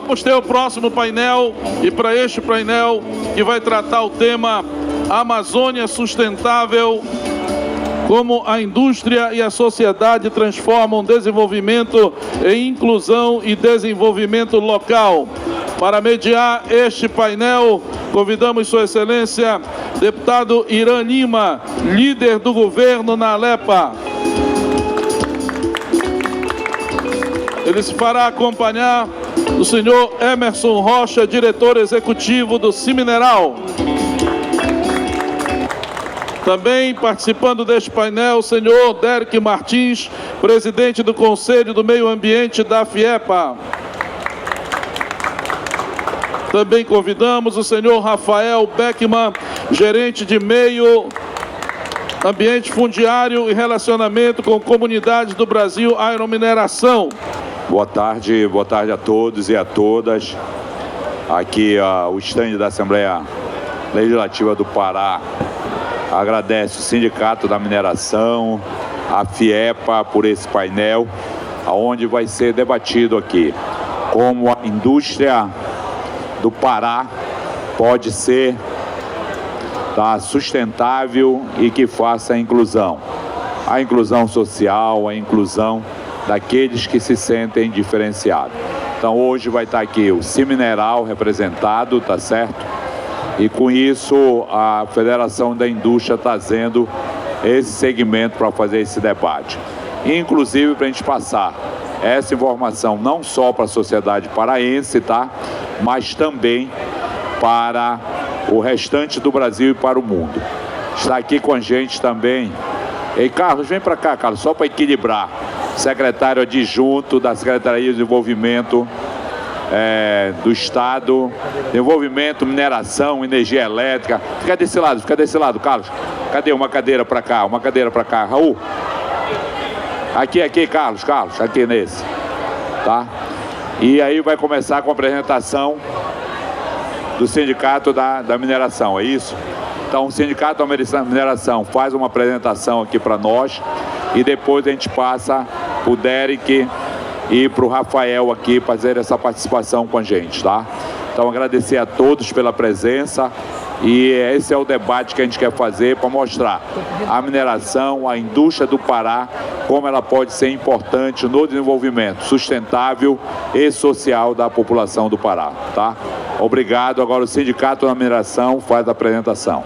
Vamos ter o próximo painel, e para este painel, que vai tratar o tema Amazônia Sustentável, como a indústria e a sociedade transformam desenvolvimento em inclusão e desenvolvimento local. Para mediar este painel, convidamos Sua Excelência, deputado Irã Lima, líder do governo na Alepa. Ele se fará acompanhar do senhor Emerson Rocha, diretor executivo do Cimineral. Também participando deste painel, o senhor Derek Martins, presidente do Conselho do Meio Ambiente da FIEPA. Também convidamos o senhor Rafael Beckman, gerente de Meio Ambiente Fundiário e Relacionamento com Comunidades do Brasil Aeromineração. Boa tarde a todos e a todas. Aqui o estande da Assembleia Legislativa do Pará agradece o Sindicato da Mineração, a FIEPA por esse painel, onde vai ser debatido aqui como a indústria do Pará pode ser sustentável e que faça a inclusão social, a inclusão daqueles que se sentem diferenciados. Então hoje vai estar aqui o Cimineral representado, tá certo? E com isso a Federação da Indústria está trazendo esse segmento para fazer esse debate. Inclusive para a gente passar essa informação não só para a sociedade paraense, tá? Mas também para o restante do Brasil e para o mundo. Está aqui com a gente também. Ei, Carlos, vem para cá, Carlos, só para equilibrar. Secretário adjunto da Secretaria de Desenvolvimento do Estado, Desenvolvimento, Mineração, Energia Elétrica. Fica desse lado, Carlos. Cadê uma cadeira para cá, Raul? Aqui, Carlos, aqui nesse, tá? E aí vai começar com a apresentação do Sindicato da Mineração, é isso? Então o Sindicato da Mineração faz uma apresentação aqui para nós e depois a gente passa para o Derek e para o Rafael aqui fazer essa participação com a gente, tá? Então agradecer a todos pela presença e esse é o debate que a gente quer fazer para mostrar a mineração, a indústria do Pará, como ela pode ser importante no desenvolvimento sustentável e social da população do Pará, tá? Obrigado. Agora o Sindicato da Mineração faz a apresentação.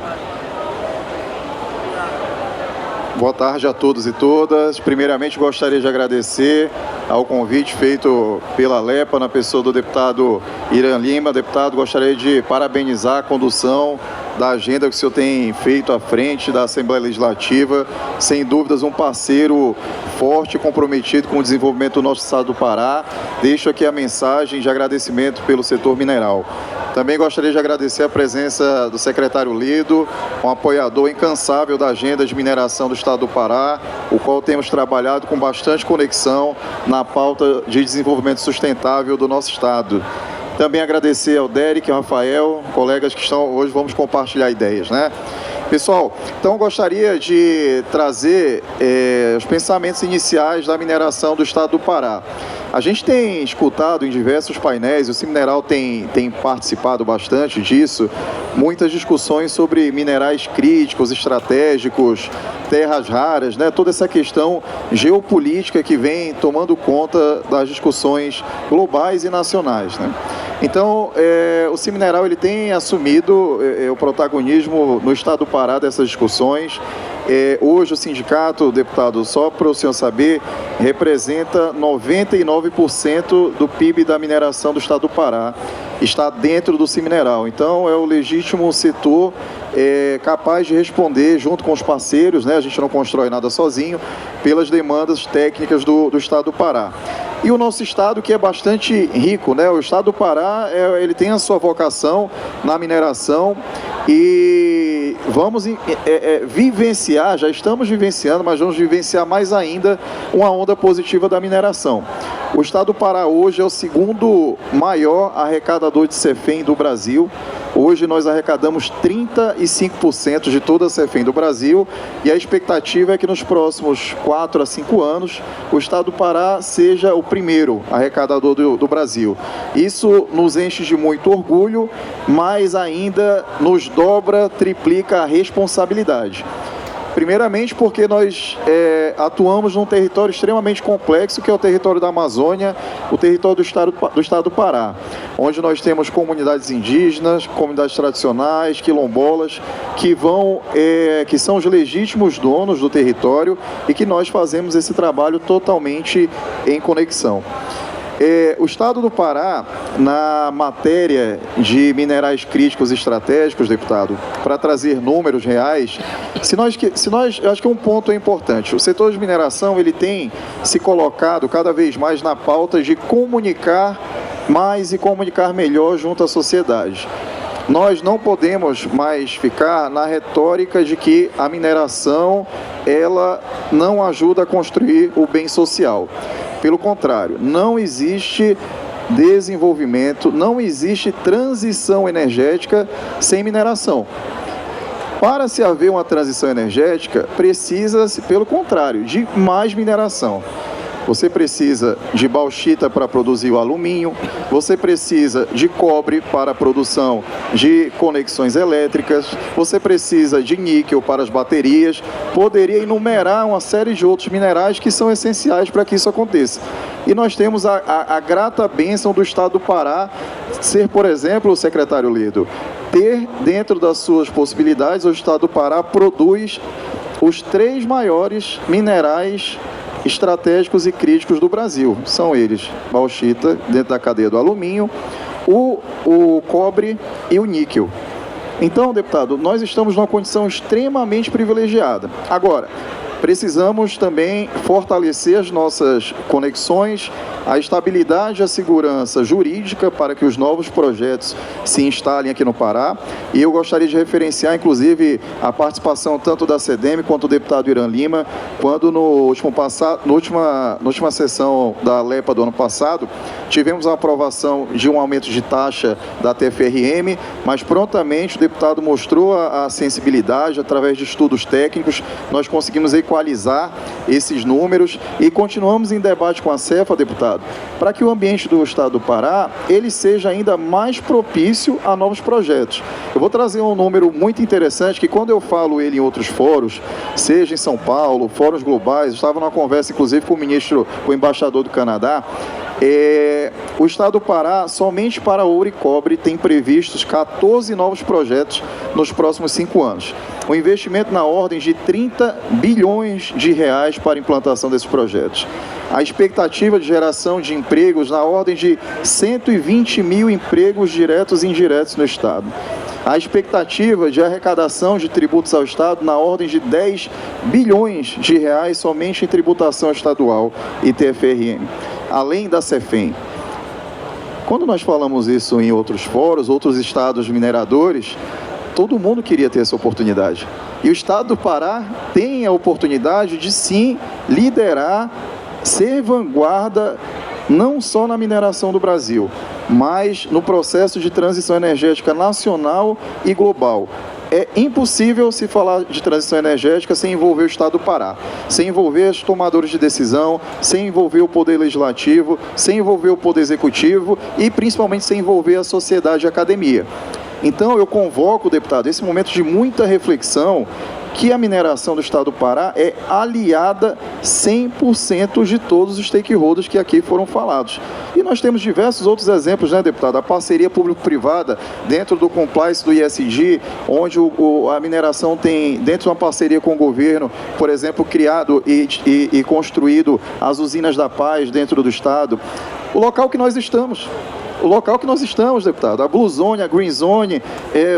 Boa tarde a todos e todas. Primeiramente, gostaria de agradecer ao convite feito pela Alepa, na pessoa do deputado Irã Lima. Deputado, gostaria de parabenizar a condução da agenda que o senhor tem feito à frente da Assembleia Legislativa. Sem dúvidas, um parceiro forte e comprometido com o desenvolvimento do nosso estado do Pará. Deixo aqui a mensagem de agradecimento pelo setor mineral. Também gostaria de agradecer a presença do secretário Lido, um apoiador incansável da agenda de mineração do estado do Pará, o qual temos trabalhado com bastante conexão na pauta de desenvolvimento sustentável do nosso estado. Também agradecer ao Derek e ao Rafael, colegas que estão hoje, vamos compartilhar ideias, né? Pessoal, então eu gostaria de trazer os pensamentos iniciais da mineração do estado do Pará. A gente tem escutado em diversos painéis, o Cimineral tem participado bastante disso, muitas discussões sobre minerais críticos, estratégicos, terras raras, né? Toda essa questão geopolítica que vem tomando conta das discussões globais e nacionais, né? Então, o Cimineral ele tem assumido o protagonismo no estado do Pará dessas discussões. Hoje o sindicato, deputado, só para o senhor saber, representa 99% do PIB da mineração do estado do Pará. Está dentro do Cimineral. Então, é o legítimo setor capaz de responder, junto com os parceiros, né? A gente não constrói nada sozinho, pelas demandas técnicas do estado do Pará. E o nosso estado, que é bastante rico, né? O estado do Pará, ele tem a sua vocação na mineração e vamos vivenciar, já estamos vivenciando, mas vamos vivenciar mais ainda uma onda positiva da mineração. O estado do Pará hoje é o segundo maior arrecadador de CEFEM do Brasil. Hoje nós arrecadamos 35% de toda a CEFEM do Brasil e a expectativa é que nos próximos 4 a 5 anos o Estado do Pará seja o primeiro arrecadador do Brasil. Isso nos enche de muito orgulho, mas ainda nos dobra, triplica a responsabilidade. Primeiramente porque nós atuamos num território extremamente complexo, que é o território da Amazônia, o território do estado do Pará, onde nós temos comunidades indígenas, comunidades tradicionais, quilombolas, que são os legítimos donos do território e que nós fazemos esse trabalho totalmente em conexão. O Estado do Pará, na matéria de minerais críticos e estratégicos, deputado, para trazer números reais, eu acho que um ponto é importante. O setor de mineração, ele tem se colocado cada vez mais na pauta de comunicar mais e comunicar melhor junto à sociedade. Nós não podemos mais ficar na retórica de que a mineração, ela não ajuda a construir o bem social. Pelo contrário, não existe desenvolvimento, não existe transição energética sem mineração. Para se haver uma transição energética, precisa-se, pelo contrário, de mais mineração. Você precisa de bauxita para produzir o alumínio, você precisa de cobre para a produção de conexões elétricas, você precisa de níquel para as baterias. Poderia enumerar uma série de outros minerais que são essenciais para que isso aconteça. E nós temos a grata bênção do Estado do Pará ser, por exemplo, o secretário Ledo, ter dentro das suas possibilidades, o Estado do Pará produz os 3 maiores minerais estratégicos e críticos do Brasil. São eles: bauxita, dentro da cadeia do alumínio, o cobre e o níquel. Então, deputado, nós estamos numa condição extremamente privilegiada. Agora, precisamos também fortalecer as nossas conexões, a estabilidade e a segurança jurídica para que os novos projetos se instalem aqui no Pará. E eu gostaria de referenciar, inclusive, a participação tanto da CEDEM quanto do deputado Irã Lima, quando na última sessão da LEPA do ano passado, tivemos a aprovação de um aumento de taxa da TFRM, mas prontamente o deputado mostrou a sensibilidade, através de estudos técnicos, nós conseguimos equalizar esses números e continuamos em debate com a CEFA, deputado, para que o ambiente do Estado do Pará, ele seja ainda mais propício a novos projetos. Eu vou trazer um número muito interessante, que quando eu falo ele em outros fóruns, seja em São Paulo, fóruns globais, eu estava numa conversa, inclusive, com o embaixador do Canadá, o Estado do Pará, somente para ouro e cobre, tem previstos 14 novos projetos nos próximos 5 anos. Um investimento na ordem de 30 bilhões de reais para a implantação desses projetos. A expectativa de geração de empregos na ordem de 120 mil empregos diretos e indiretos no Estado. A expectativa de arrecadação de tributos ao Estado na ordem de 10 bilhões de reais somente em tributação estadual e TFRM, além da CEFEM. Quando nós falamos isso em outros fóruns, outros estados mineradores, todo mundo queria ter essa oportunidade. E o Estado do Pará tem a oportunidade de, sim, liderar, ser vanguarda, não só na mineração do Brasil, mas no processo de transição energética nacional e global. É impossível se falar de transição energética sem envolver o Estado do Pará, sem envolver os tomadores de decisão, sem envolver o Poder Legislativo, sem envolver o Poder Executivo e, principalmente, sem envolver a sociedade e a academia. Então, eu convoco, deputado, esse momento de muita reflexão, que a mineração do Estado do Pará é aliada 100% de todos os stakeholders que aqui foram falados. E nós temos diversos outros exemplos, né, deputado? A parceria público-privada dentro do compliance do ISD, onde a mineração tem, dentro de uma parceria com o governo, por exemplo, criado e construído as usinas da paz dentro do Estado. O local que nós estamos, deputado, a Blue Zone, a Green Zone,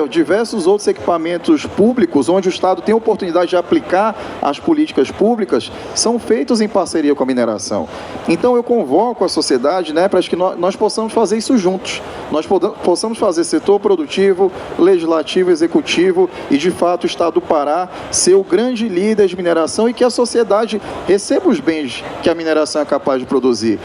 diversos outros equipamentos públicos, onde o Estado tem a oportunidade de aplicar as políticas públicas, são feitos em parceria com a mineração. Então, eu convoco a sociedade, né, para que nós possamos fazer isso juntos. Nós possamos fazer setor produtivo, legislativo, executivo e, de fato, o Estado do Pará ser o grande líder de mineração e que a sociedade receba os bens que a mineração é capaz de produzir.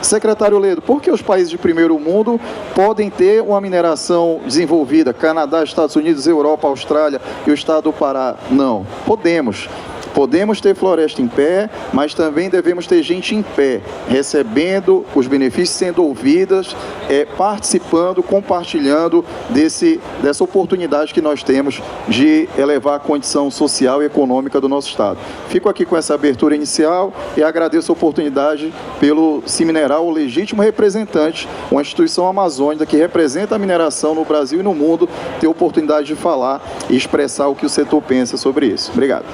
Secretário Ledo, por que os países de primeiro mundo podem ter uma mineração desenvolvida? Canadá, Estados Unidos, Europa, Austrália e o estado do Pará? Não. Podemos. Podemos ter floresta em pé, mas também devemos ter gente em pé, recebendo os benefícios, sendo ouvidas, participando, compartilhando dessa oportunidade que nós temos de elevar a condição social e econômica do nosso estado. Fico aqui com essa abertura inicial e agradeço a oportunidade pelo Simineral, o legítimo representante, uma instituição amazônica que representa a mineração no Brasil e no mundo, ter a oportunidade de falar e expressar o que o setor pensa sobre isso. Obrigado.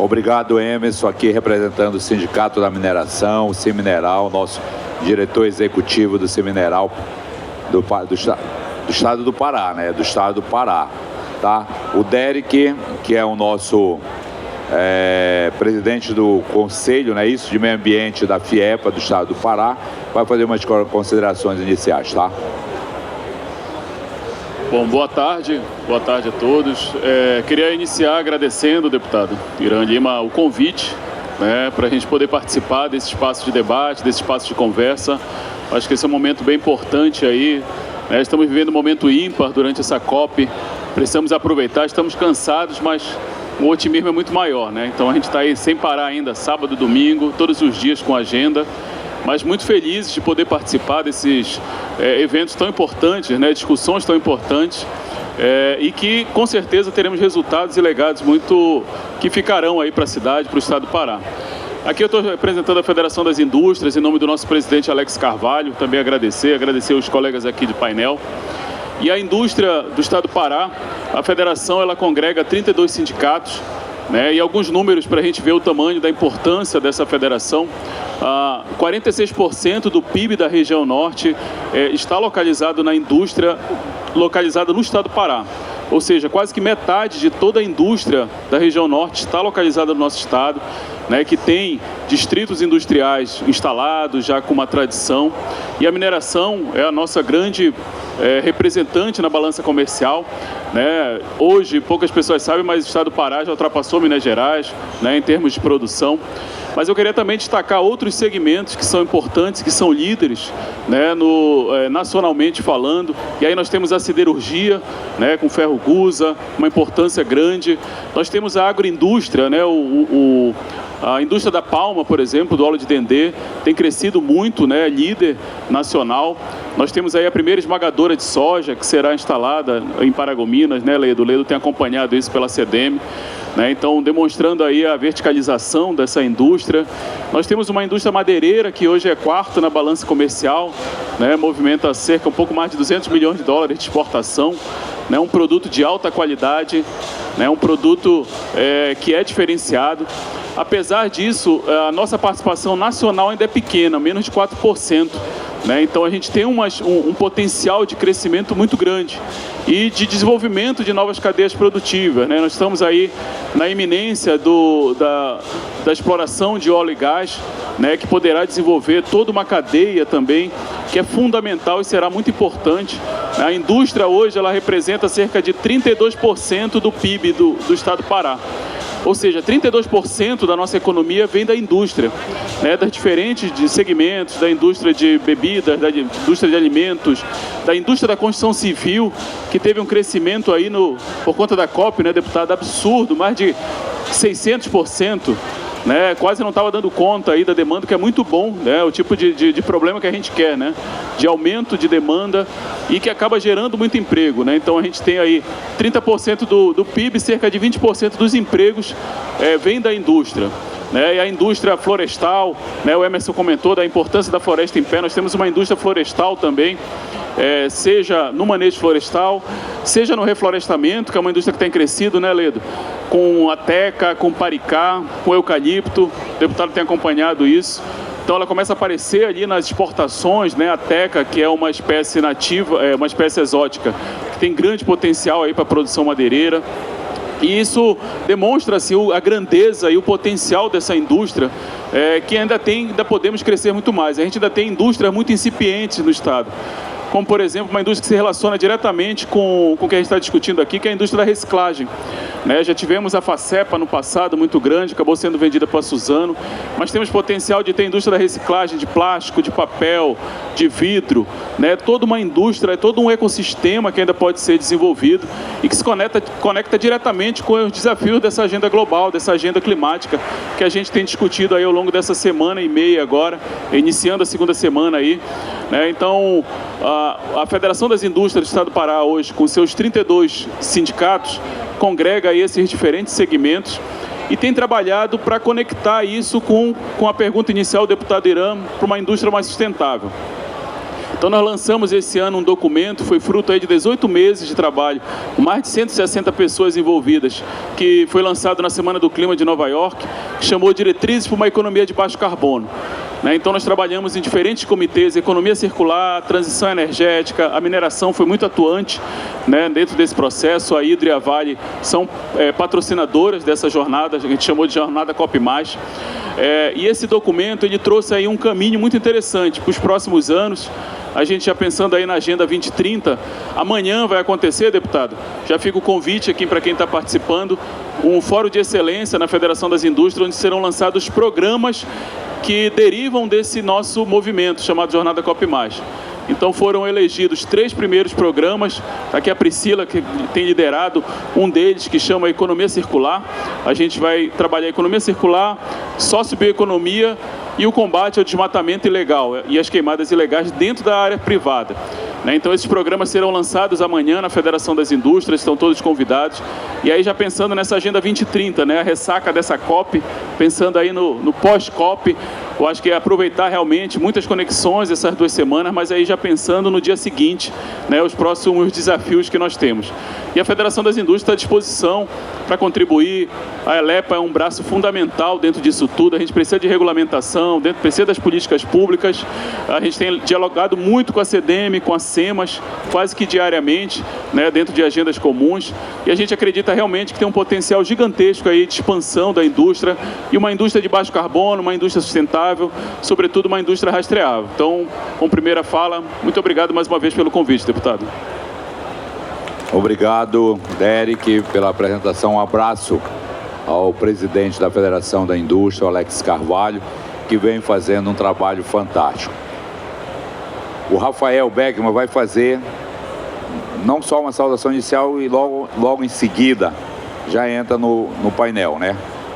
Obrigado, Emerson, aqui representando o Sindicato da Mineração, o Simineral, nosso diretor executivo do Simineral do estado do Pará, né? Do estado do Pará, tá? O Derek, que é o nosso presidente do Conselho, né, de Meio Ambiente da FIEPA do estado do Pará, vai fazer umas considerações iniciais, tá? Bom, boa tarde a todos. Queria iniciar agradecendo, deputado Irã Lima, o convite, né, para a gente poder participar desse espaço de debate, desse espaço de conversa. Acho que esse é um momento bem importante aí, né? Estamos vivendo um momento ímpar durante essa COP, precisamos aproveitar, estamos cansados, mas o otimismo é muito maior, né? Então a gente está aí sem parar ainda, sábado, domingo, todos os dias com agenda, mas muito felizes de poder participar desses eventos tão importantes, né, discussões tão importantes, e que com certeza teremos resultados e legados muito que ficarão aí para a cidade, para o estado do Pará. Aqui eu estou representando a Federação das Indústrias, em nome do nosso presidente Alex Carvalho, também agradecer os colegas aqui de painel. E a indústria do estado do Pará, a federação, ela congrega 32 sindicatos, né, e alguns números para a gente ver o tamanho da importância dessa federação. 46% do PIB da região norte está localizado na indústria localizada no estado do Pará. Ou seja, quase que metade de toda a indústria da região norte está localizada no nosso estado, né, que tem distritos industriais instalados já com uma tradição. E a mineração é a nossa grande representante na balança comercial, né? Hoje, poucas pessoas sabem, mas o estado do Pará já ultrapassou Minas Gerais, né, em termos de produção. Mas eu queria também destacar outros segmentos que são importantes, que são líderes, né, nacionalmente falando. E aí nós temos a siderurgia, né, com ferro gusa, uma importância grande. Nós temos a agroindústria, né, a indústria da palma, por exemplo, do óleo de dendê, tem crescido muito, né, líder nacional. Nós temos aí a primeira esmagadora de soja, que será instalada em Paragominas, né, Ledo? O Ledo tem acompanhado isso pela CDM. Né, então, demonstrando aí a verticalização dessa indústria. Nós temos uma indústria madeireira que hoje é quarto na balança comercial, né, movimenta um pouco mais de 200 milhões de dólares de exportação, né, um produto de alta qualidade, né, um produto que é diferenciado. Apesar disso, a nossa participação nacional ainda é pequena, menos de 4%. Né? Então a gente tem um potencial de crescimento muito grande e de desenvolvimento de novas cadeias produtivas. Né? Nós estamos aí na iminência da exploração de óleo e gás, né, que poderá desenvolver toda uma cadeia também, que é fundamental e será muito importante. A indústria hoje ela representa cerca de 32% do PIB do estado do Pará. Ou seja, 32% da nossa economia vem da indústria, né, das diferentes segmentos, da indústria de bebidas, da indústria de alimentos, da indústria da construção civil, que teve um crescimento aí por conta da COP, né, deputado, absurdo, mais de 600%. Né, quase não estava dando conta aí da demanda, que é muito bom, né, o tipo de problema que a gente quer, né, de aumento de demanda e que acaba gerando muito emprego, né. Então a gente tem aí 30% do PIB, cerca de 20% dos empregos vem da indústria. Né, e a indústria florestal, né, o Emerson comentou da importância da floresta em pé. Nós temos uma indústria florestal também, seja no manejo florestal, seja no reflorestamento, que é uma indústria que tem crescido, né, Ledo? Com a teca, com paricá, com eucalipto, o deputado tem acompanhado isso. Então ela começa a aparecer ali nas exportações, né, a teca, que é uma espécie nativa, uma espécie exótica, que tem grande potencial aí para a produção madeireira. E isso demonstra assim, a grandeza e o potencial dessa indústria, que ainda podemos crescer muito mais. A gente ainda tem indústrias muito incipientes no estado. como, por exemplo, uma indústria que se relaciona diretamente com o que a gente está discutindo aqui, que é a indústria da reciclagem. Né? Já tivemos a Facepa no passado, muito grande, acabou sendo vendida para a Suzano, mas temos potencial de ter indústria da reciclagem de plástico, de papel, de vidro, né? Toda uma indústria, todo um ecossistema que ainda pode ser desenvolvido e que se conecta diretamente com os desafios dessa agenda global, dessa agenda climática que a gente tem discutido aí ao longo dessa semana e meia agora, iniciando a segunda semana aí, né? Então, a Federação das Indústrias do Estado do Pará hoje, com seus 32 sindicatos, congrega aí esses diferentes segmentos e tem trabalhado para conectar isso com a pergunta inicial do deputado Irã para uma indústria mais sustentável. Então nós lançamos esse ano um documento, foi fruto aí de 18 meses de trabalho, com mais de 160 pessoas envolvidas, que foi lançado na Semana do Clima de Nova York, que chamou Diretrizes para uma Economia de Baixo Carbono. Então nós trabalhamos em diferentes comitês, economia circular, transição energética, a mineração foi muito atuante, né, dentro desse processo. A Hidro e a Vale são patrocinadoras dessa jornada, a gente chamou de Jornada COP+. E esse documento ele trouxe aí um caminho muito interessante para os próximos anos. A gente já pensando aí na Agenda 2030, amanhã vai acontecer, deputado, já fica o convite aqui para quem está participando, um fórum de excelência na Federação das Indústrias, onde serão lançados programas que derivam desse nosso movimento chamado Jornada COP+. Então foram elegidos 3 primeiros programas, aqui a Priscila que tem liderado um deles que chama Economia Circular. A gente vai trabalhar a economia circular, sociobioeconomia e o combate ao desmatamento ilegal e as queimadas ilegais dentro da área privada. Então esses programas serão lançados amanhã na Federação das Indústrias, estão todos convidados. E aí já pensando nessa Agenda 2030, a ressaca dessa COP, pensando aí no pós-COP, eu acho que é aproveitar realmente muitas conexões essas 2 semanas, mas aí já pensando no dia seguinte, os próximos desafios que nós temos. E a Federação das Indústrias está à disposição para contribuir. A ELEPA é um braço fundamental dentro disso tudo. A gente precisa de regulamentação, precisa das políticas públicas. A gente tem dialogado muito com a CDM, com a SEMAS, quase que diariamente, dentro de agendas comuns. E a gente acredita realmente que tem um potencial gigantesco aí de expansão da indústria e uma indústria de baixo carbono, uma indústria sustentável, sobretudo uma indústria rastreável. Então, com primeira fala, muito obrigado mais uma vez pelo convite, deputado. Obrigado, Derek, pela apresentação. Um abraço ao presidente da Federação da Indústria, Alex Carvalho, que vem fazendo um trabalho fantástico. O Rafael Beckman vai fazer não só uma saudação inicial e logo em seguida já entra no painel,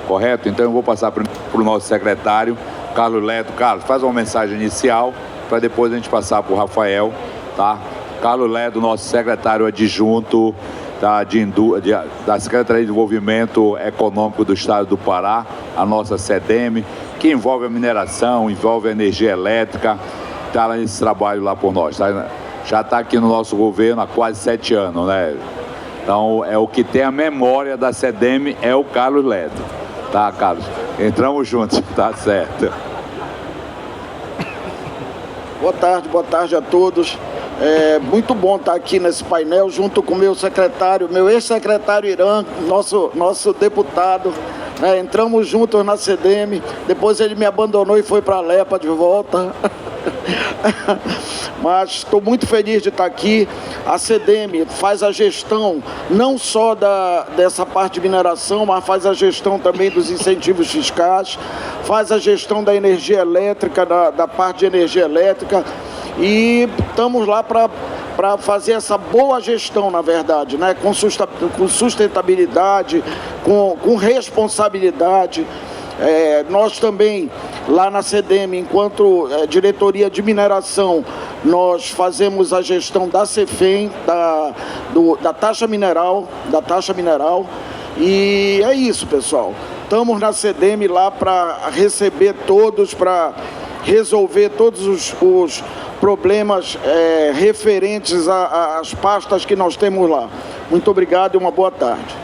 Correto? Então eu vou passar para o nosso secretário, Carlos Ledo. Carlos, faz uma mensagem inicial para depois a gente passar para o Rafael, tá? Carlos Ledo, nosso secretário adjunto da Secretaria de Desenvolvimento Econômico do Estado do Pará, a nossa CDM, que envolve a mineração, envolve a energia elétrica, está nesse trabalho lá por nós. Já está aqui no nosso governo há quase 7 anos, Então, é o que tem a memória da CDM, é o Carlos Ledo. Tá, Carlos? Entramos juntos, tá certo. Boa tarde a todos. É muito bom estar aqui nesse painel junto com meu secretário, meu ex-secretário Irã, nosso deputado. Entramos juntos na CDM, depois ele me abandonou e foi para a LEPA de volta. Mas estou muito feliz de estar aqui. A CDM faz a gestão não só dessa parte de mineração, mas faz a gestão também dos incentivos fiscais, faz a gestão da energia elétrica, da parte de energia elétrica, e estamos lá para fazer essa boa gestão, na verdade, com sustentabilidade, com responsabilidade. Nós também, lá na CDM, enquanto diretoria de mineração, nós fazemos a gestão da CEFEM, da taxa mineral, e é isso, pessoal. Estamos na CDM lá para receber todos, para resolver todos os problemas referentes às pastas que nós temos lá. Muito obrigado e uma boa tarde.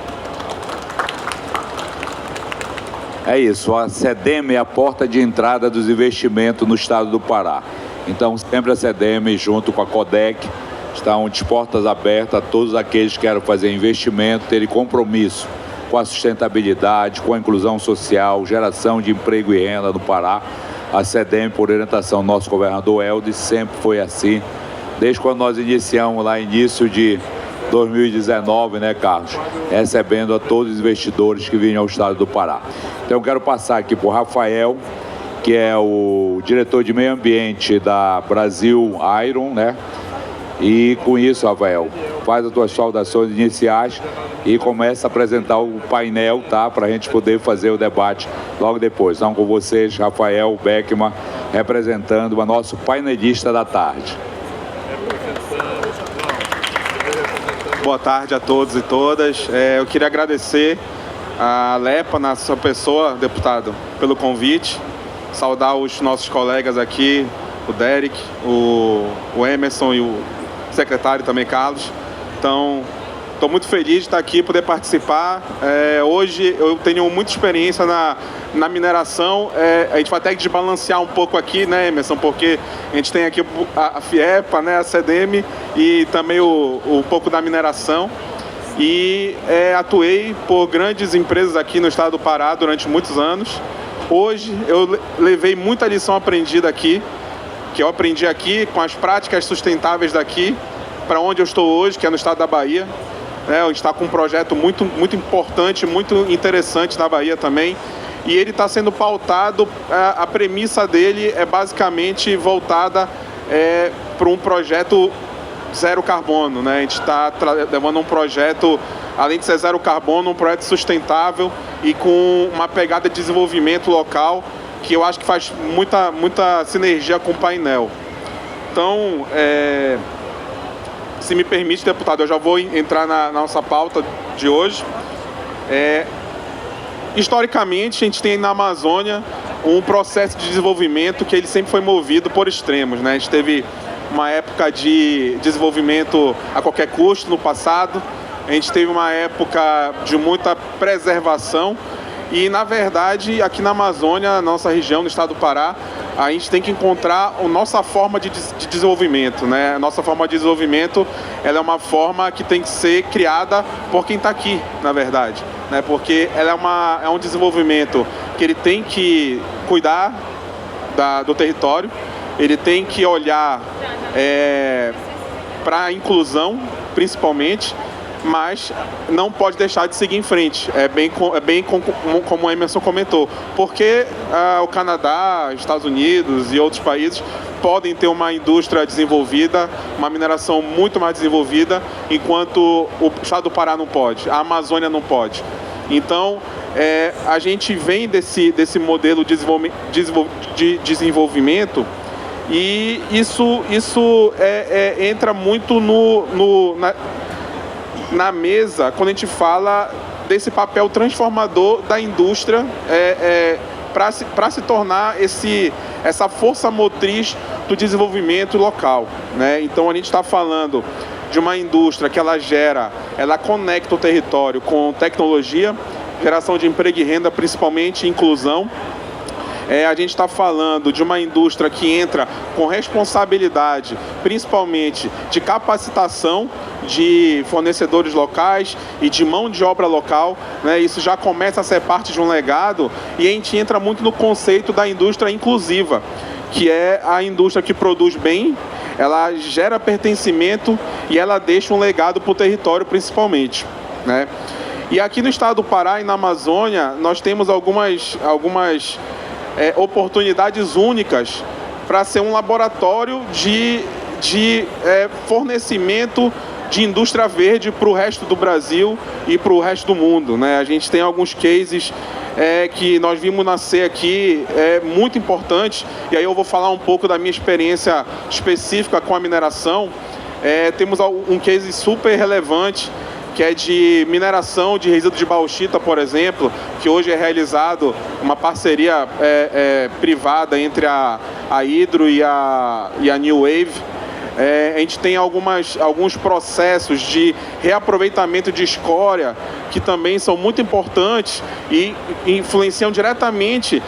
É isso, a CDM é a porta de entrada dos investimentos no estado do Pará. Então, sempre a CDM, junto com a CODEC, estão de portas abertas a todos aqueles que querem fazer investimento, terem compromisso com a sustentabilidade, com a inclusão social, geração de emprego e renda no Pará. A CDM, por orientação do nosso governador Helder, sempre foi assim desde quando nós iniciamos lá, início de 2019, né, Carlos? Recebendo a todos os investidores que vinham ao estado do Pará. Então eu quero passar aqui para o Rafael, que é o diretor de meio ambiente da Brasil Iron, né? E com isso, Rafael, faz as tuas saudações iniciais e começa a apresentar o painel, tá? Para a gente poder fazer o debate logo depois. Então, com vocês, Rafael Beckman, representando o nosso painelista da tarde. Boa tarde a todos e todas. Eu queria agradecer a LEPA, na sua pessoa, deputado, pelo convite. Saudar os nossos colegas aqui, o Derek, o Emerson e o secretário também, Carlos. Então, estou muito feliz de estar aqui, poder participar. Hoje eu tenho muita experiência na mineração. A gente vai ter que desbalancear um pouco aqui, né, Emerson? Porque a gente tem aqui a FIEPA, né, a CDM e também um pouco da mineração. E atuei por grandes empresas aqui no estado do Pará durante muitos anos. Hoje eu levei muita lição aprendida aqui, que eu aprendi aqui com as práticas sustentáveis daqui, para onde eu estou hoje, que é no estado da Bahia. A gente está com um projeto muito, muito importante, muito interessante na Bahia também. E ele está sendo pautado, a premissa dele é basicamente voltada para um projeto zero carbono, né? A gente está levando um projeto, além de ser zero carbono, um projeto sustentável e com uma pegada de desenvolvimento local, que eu acho que faz muita sinergia com o painel. Então, se me permite, deputado, eu já vou entrar na nossa pauta de hoje. Historicamente, a gente tem na Amazônia um processo de desenvolvimento que ele sempre foi movido por extremos, né? A gente teve uma época de desenvolvimento a qualquer custo no passado, a gente teve uma época de muita preservação e, na verdade, aqui na Amazônia, na nossa região, no estado do Pará, a gente tem que encontrar a nossa forma de desenvolvimento, né? A nossa forma de desenvolvimento, ela é uma forma que tem que ser criada por quem está aqui, na verdade, né? Porque ela é um desenvolvimento que ele tem que cuidar do território, ele tem que olhar para a inclusão, principalmente, mas não pode deixar de seguir em frente. É bem como o Emerson comentou, porque o Canadá, Estados Unidos e outros países podem ter uma indústria desenvolvida, uma mineração muito mais desenvolvida, enquanto o estado do Pará não pode, a Amazônia não pode. Então, a gente vem desse modelo de desenvolvimento e isso entra muito na mesa quando a gente fala desse papel transformador da indústria para se tornar essa força motriz do desenvolvimento local, né? Então a gente está falando de uma indústria que ela conecta o território com tecnologia, geração de emprego e renda, principalmente inclusão. A gente está falando de uma indústria que entra com responsabilidade, principalmente de capacitação de fornecedores locais e de mão de obra local, né? Isso já começa a ser parte de um legado e a gente entra muito no conceito da indústria inclusiva, que é a indústria que produz bem, ela gera pertencimento e ela deixa um legado para o território principalmente, né? E aqui no estado do Pará e na Amazônia, nós temos algumas oportunidades únicas para ser um laboratório de fornecimento de indústria verde para o resto do Brasil e para o resto do mundo, né? A gente tem alguns cases que nós vimos nascer aqui, muito importante, e aí eu vou falar um pouco da minha experiência específica com a mineração. Temos um case super relevante, que é de mineração de resíduo de bauxita, por exemplo, que hoje é realizado uma parceria privada entre a Hydro e a New Wave. A gente tem alguns processos de reaproveitamento de escória que também são muito importantes e influenciam diretamente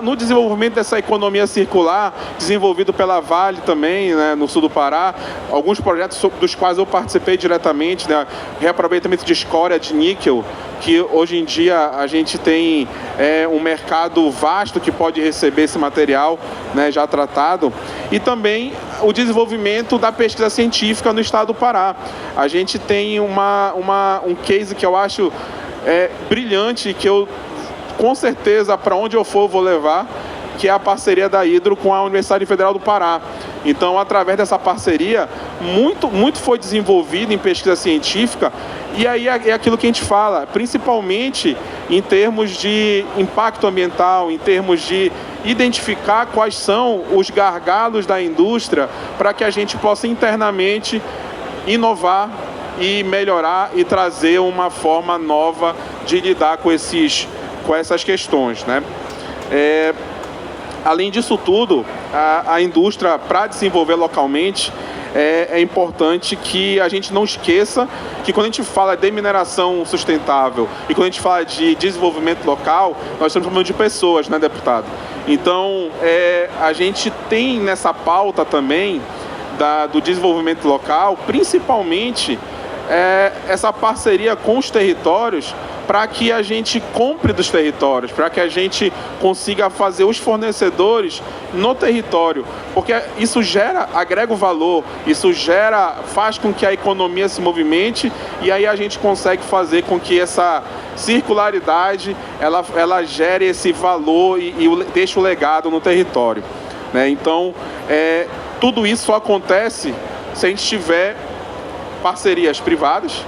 no desenvolvimento dessa economia circular, desenvolvido pela Vale também, né, no sul do Pará. Alguns projetos dos quais eu participei diretamente, né, reaproveitamento de escória de níquel, que hoje em dia a gente tem um mercado vasto que pode receber esse material, né, já tratado. E também o desenvolvimento da pesquisa científica no estado do Pará. A gente tem um case que eu acho brilhante, que eu, com certeza, para onde eu for, vou levar, que é a parceria da Hidro com a Universidade Federal do Pará. Então, através dessa parceria, muito foi desenvolvido em pesquisa científica, e aí é aquilo que a gente fala, principalmente em termos de impacto ambiental, em termos de identificar quais são os gargalos da indústria para que a gente possa internamente inovar e melhorar e trazer uma forma nova de lidar com essas questões, né? Além disso tudo, a indústria, para desenvolver localmente, é importante que a gente não esqueça que quando a gente fala de mineração sustentável e quando a gente fala de desenvolvimento local, nós estamos falando de pessoas, né, deputado? Então, a gente tem nessa pauta também do desenvolvimento local, principalmente essa parceria com os territórios, para que a gente compre dos territórios, para que a gente consiga fazer os fornecedores no território, porque isso agrega o valor, isso faz com que a economia se movimente, e aí a gente consegue fazer com que essa circularidade ela gere esse valor e deixe o legado no território, né? Então, tudo isso só acontece se a gente tiver parcerias privadas,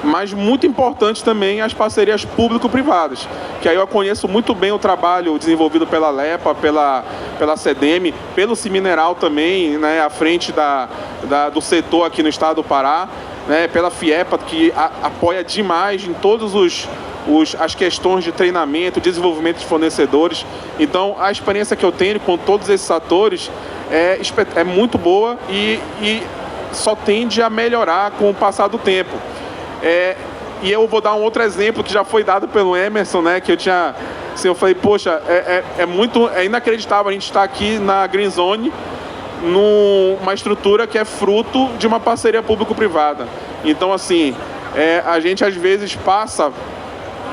mas muito importante também as parcerias público-privadas, que aí eu conheço muito bem o trabalho desenvolvido pela LEPA, pela CDM, pelo Cimineral também, né, à frente do setor aqui no estado do Pará, né, pela FIEPA, que apoia demais em todos as questões de treinamento, desenvolvimento de fornecedores. Então, a experiência que eu tenho com todos esses atores é muito boa e só tende a melhorar com o passar do tempo. E eu vou dar um outro exemplo que já foi dado pelo Emerson, né, que eu falei, poxa, é inacreditável a gente estar aqui na Green Zone, numa estrutura que é fruto de uma parceria público-privada. Então, assim, a gente às vezes passa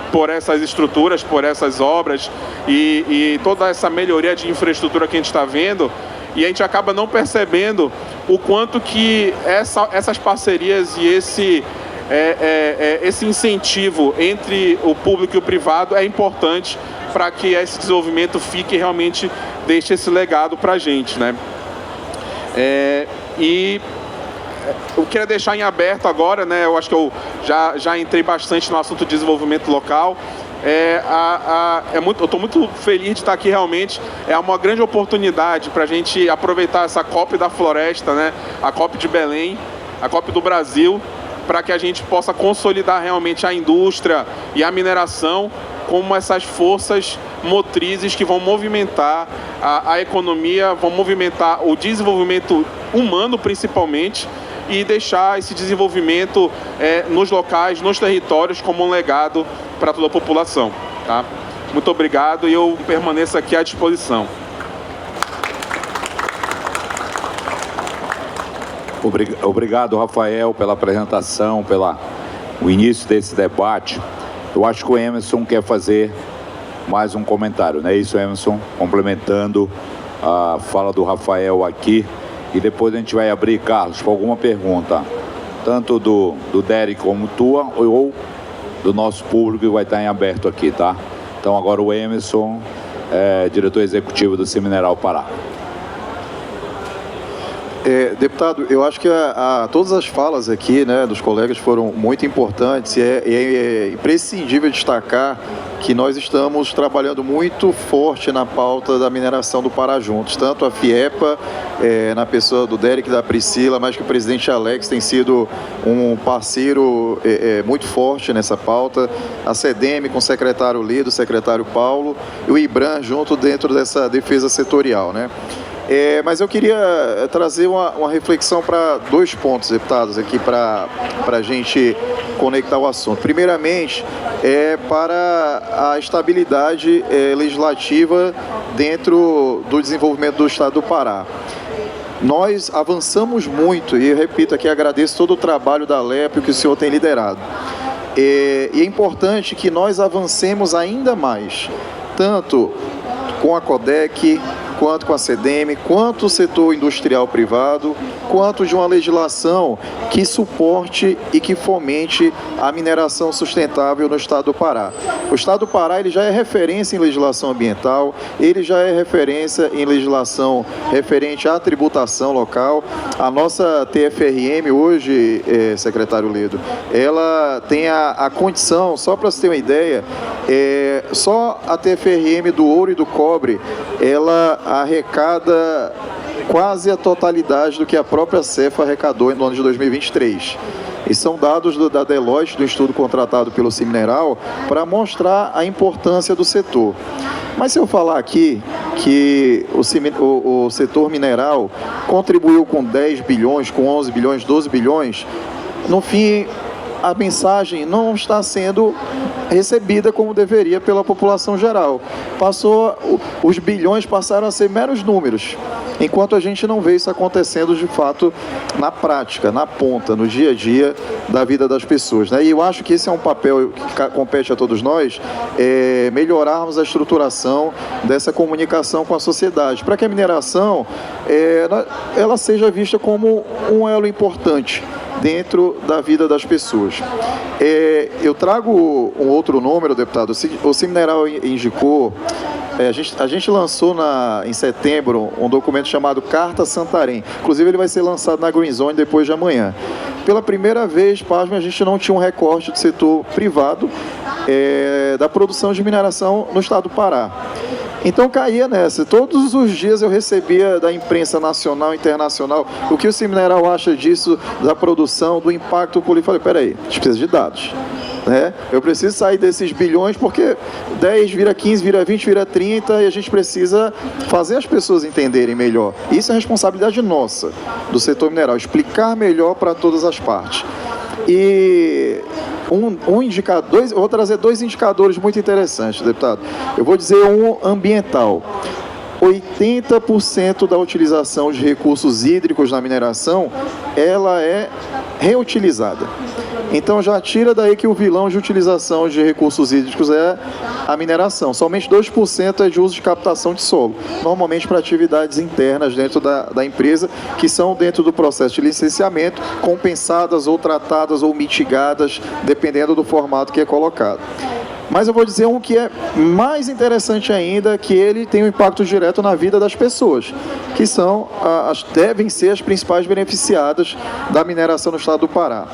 por essas estruturas, por essas obras e toda essa melhoria de infraestrutura que a gente está vendo, e a gente acaba não percebendo o quanto que essas parcerias e esse incentivo entre o público e o privado é importante para que esse desenvolvimento fique e realmente deixe esse legado para a gente, né? E eu queria deixar em aberto agora, né? Eu acho que eu já entrei bastante no assunto de desenvolvimento local. Eu estou muito feliz de estar aqui realmente. É uma grande oportunidade para a gente aproveitar essa COP da Floresta, né? A COP de Belém, a COP do Brasil, para que a gente possa consolidar realmente a indústria e a mineração como essas forças motrizes que vão movimentar a economia, vão movimentar o desenvolvimento humano principalmente, e deixar esse desenvolvimento nos locais, nos territórios, como um legado para toda a população, tá? Muito obrigado, e eu permaneço aqui à disposição. Obrigado, Rafael, pela apresentação, o início desse debate. Eu acho que o Emerson quer fazer mais um comentário, não é isso, Emerson? Complementando a fala do Rafael aqui, e depois a gente vai abrir, Carlos, para alguma pergunta, tanto do Derek como tua, ou do nosso público, que vai estar em aberto aqui, tá? Então agora o Emerson, diretor executivo do Cimineral Pará. Deputado, eu acho que todas as falas aqui, né, dos colegas foram muito importantes, e é imprescindível destacar que nós estamos trabalhando muito forte na pauta da mineração do Pará juntos, tanto a FIEPA, na pessoa do Derek e da Priscila, mas que o presidente Alex tem sido um parceiro muito forte nessa pauta, a CDM com o secretário Lido, o secretário Paulo, e o IBRAM junto dentro dessa defesa setorial, né? Mas eu queria trazer uma reflexão para 2 pontos, deputados, aqui para a gente conectar o assunto. Primeiramente, para a estabilidade legislativa dentro do desenvolvimento do Estado do Pará. Nós avançamos muito, e eu repito aqui, agradeço todo o trabalho da LEPA que o senhor tem liderado. E é importante que nós avancemos ainda mais, tanto com a CODEC, quanto com a SEDEM, quanto o setor industrial privado, quanto de uma legislação que suporte e que fomente a mineração sustentável no estado do Pará. O estado do Pará ele já é referência em legislação ambiental, ele já é referência em legislação referente à tributação local. A nossa TFRM hoje, secretário Ledo, ela tem a condição, só para você ter uma ideia, só a TFRM do ouro e do cobre, ela arrecada quase a totalidade do que a própria Cefa arrecadou no ano de 2023. E são dados da Deloitte, do estudo contratado pelo Cimineral, para mostrar a importância do setor. Mas se eu falar aqui que o setor mineral contribuiu com 10 bilhões, com 11 bilhões, 12 bilhões, no fim, a mensagem não está sendo recebida como deveria pela população geral. Os bilhões passaram a ser meros números, enquanto a gente não vê isso acontecendo de fato na prática, na ponta, no dia a dia da vida das pessoas, né? E eu acho que esse é um papel que compete a todos nós, melhorarmos a estruturação dessa comunicação com a sociedade, para que a mineração ela seja vista como um elo importante dentro da vida das pessoas. Eu trago um outro número, deputado. O Cimineral indicou, a gente lançou em setembro um documento chamado Carta Santarém. Inclusive ele vai ser lançado na Green Zone depois de amanhã. Pela primeira vez, pasme, a gente não tinha um recorte do setor privado da produção de mineração no estado do Pará. Então caía nessa. Todos os dias eu recebia da imprensa nacional e internacional o que o Cimineral acha disso, da produção, do impacto político. Falei, peraí, a gente precisa de dados, né? Eu preciso sair desses bilhões porque 10 vira 15, vira 20, vira 30 e a gente precisa fazer as pessoas entenderem melhor. Isso é responsabilidade nossa, do setor mineral, explicar melhor para todas as partes. E vou trazer dois indicadores muito interessantes, deputado. Eu vou dizer um ambiental. 80% da utilização de recursos hídricos na mineração, ela é reutilizada. Então já tira daí que o vilão de utilização de recursos hídricos é a mineração. Somente 2% é de uso de captação de solo, normalmente para atividades internas dentro da empresa, que são dentro do processo de licenciamento, compensadas ou tratadas ou mitigadas, dependendo do formato que é colocado. Mas eu vou dizer um que é mais interessante ainda, que ele tem um impacto direto na vida das pessoas, que devem ser as principais beneficiadas da mineração no estado do Pará.